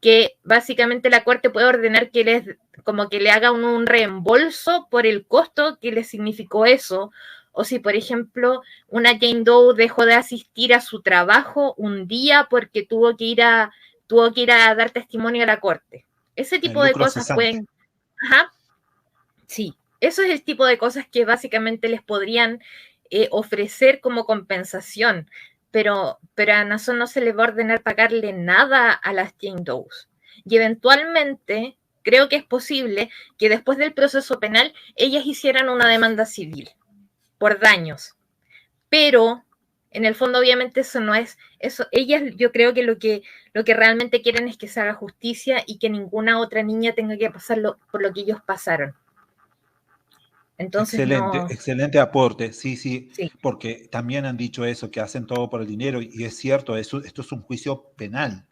que básicamente la corte puede ordenar que como que le hagan un reembolso por el costo que les significó eso, o si por ejemplo una Jane Doe dejó de asistir a su trabajo un día porque tuvo que ir a dar testimonio a la corte. Ese tipo de cosas pueden... Ajá. Sí, eso es el tipo de cosas que básicamente les podrían ofrecer como compensación, pero a Nason no se le va a ordenar pagarle nada a las Jane Does. Y eventualmente creo que es posible que después del proceso penal ellas hicieran una demanda civil por daños. Pero en el fondo obviamente eso no es eso. Ellas, yo creo que lo que realmente quieren es que se haga justicia y que ninguna otra niña tenga que pasar por lo que ellos pasaron. Entonces, excelente aporte, sí, porque también han dicho eso, que hacen todo por el dinero, y es cierto, esto es un juicio penal,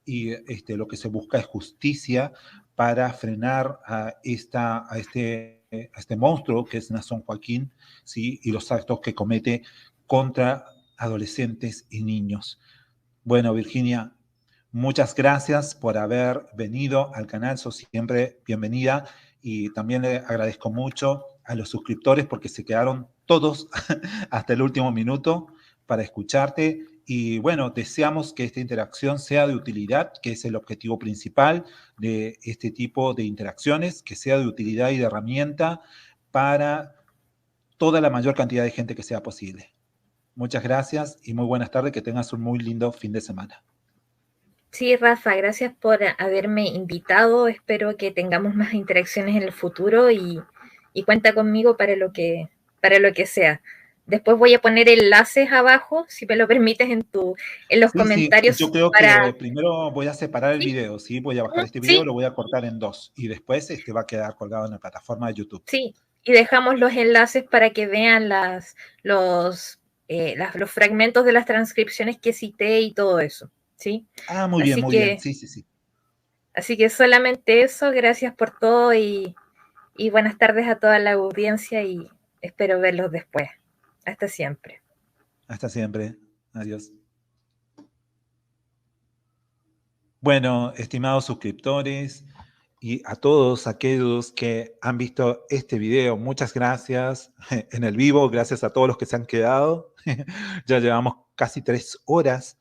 y lo que se busca es justicia para frenar a este monstruo que es Nason Joaquín, ¿sí? Y los actos que comete contra adolescentes y niños. Bueno, Virginia, muchas gracias por haber venido al canal, sos siempre bienvenida, y también le agradezco mucho a los suscriptores porque se quedaron todos hasta el último minuto para escucharte. Y bueno, deseamos que esta interacción sea de utilidad, que es el objetivo principal de este tipo de interacciones, que sea de utilidad y de herramienta para toda la mayor cantidad de gente que sea posible. Muchas gracias y muy buenas tardes, que tengas un muy lindo fin de semana. Sí, Rafa, gracias por haberme invitado. Espero que tengamos más interacciones en el futuro y cuenta conmigo para lo que sea. Después voy a poner enlaces abajo, si me lo permites, en los comentarios. Sí. Yo creo que primero voy a separar el video, ¿sí? Voy a bajar este video, sí. Lo voy a cortar en 2 y después va a quedar colgado en la plataforma de YouTube. Sí, y dejamos los enlaces para que vean los fragmentos de las transcripciones que cité y todo eso. ¿Sí? Muy bien. Sí. Así que solamente eso, gracias por todo y buenas tardes a toda la audiencia y espero verlos después. Hasta siempre. Hasta siempre. Adiós. Bueno, estimados suscriptores y a todos aquellos que han visto este video, muchas gracias en el vivo, gracias a todos los que se han quedado. Ya llevamos casi 3 horas.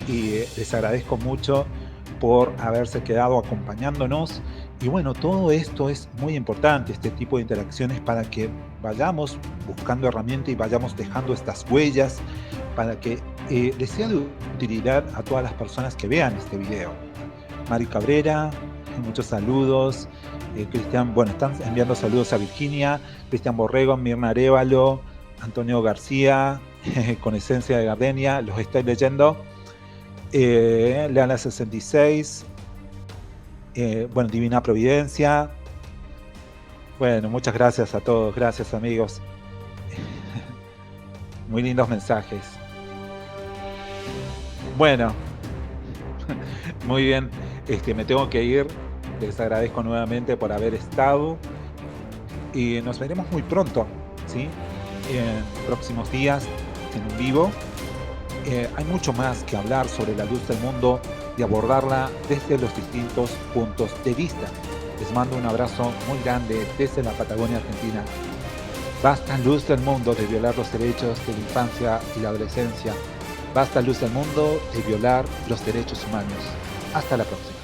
Y les agradezco mucho por haberse quedado acompañándonos. Y bueno, todo esto es muy importante, este tipo de interacciones, para que vayamos buscando herramientas y vayamos dejando estas huellas para que les sea de utilidad a todas las personas que vean este video. Mari Cabrera, muchos saludos. Cristian, están enviando saludos a Virginia, Cristian Borrego, Mirna Arévalo, Antonio García, con esencia de gardenia, los estoy leyendo. Leala 66, Divina Providencia. Bueno, muchas gracias a todos, gracias amigos. Muy lindos mensajes. Bueno, muy bien. Me tengo que ir. Les agradezco nuevamente por haber estado. Y nos veremos muy pronto, ¿sí? En próximos días en un vivo. Hay mucho más que hablar sobre la luz del mundo y abordarla desde los distintos puntos de vista. Les mando un abrazo muy grande desde la Patagonia Argentina. Basta luz del mundo de violar los derechos de la infancia y la adolescencia. Basta luz del mundo de violar los derechos humanos. Hasta la próxima.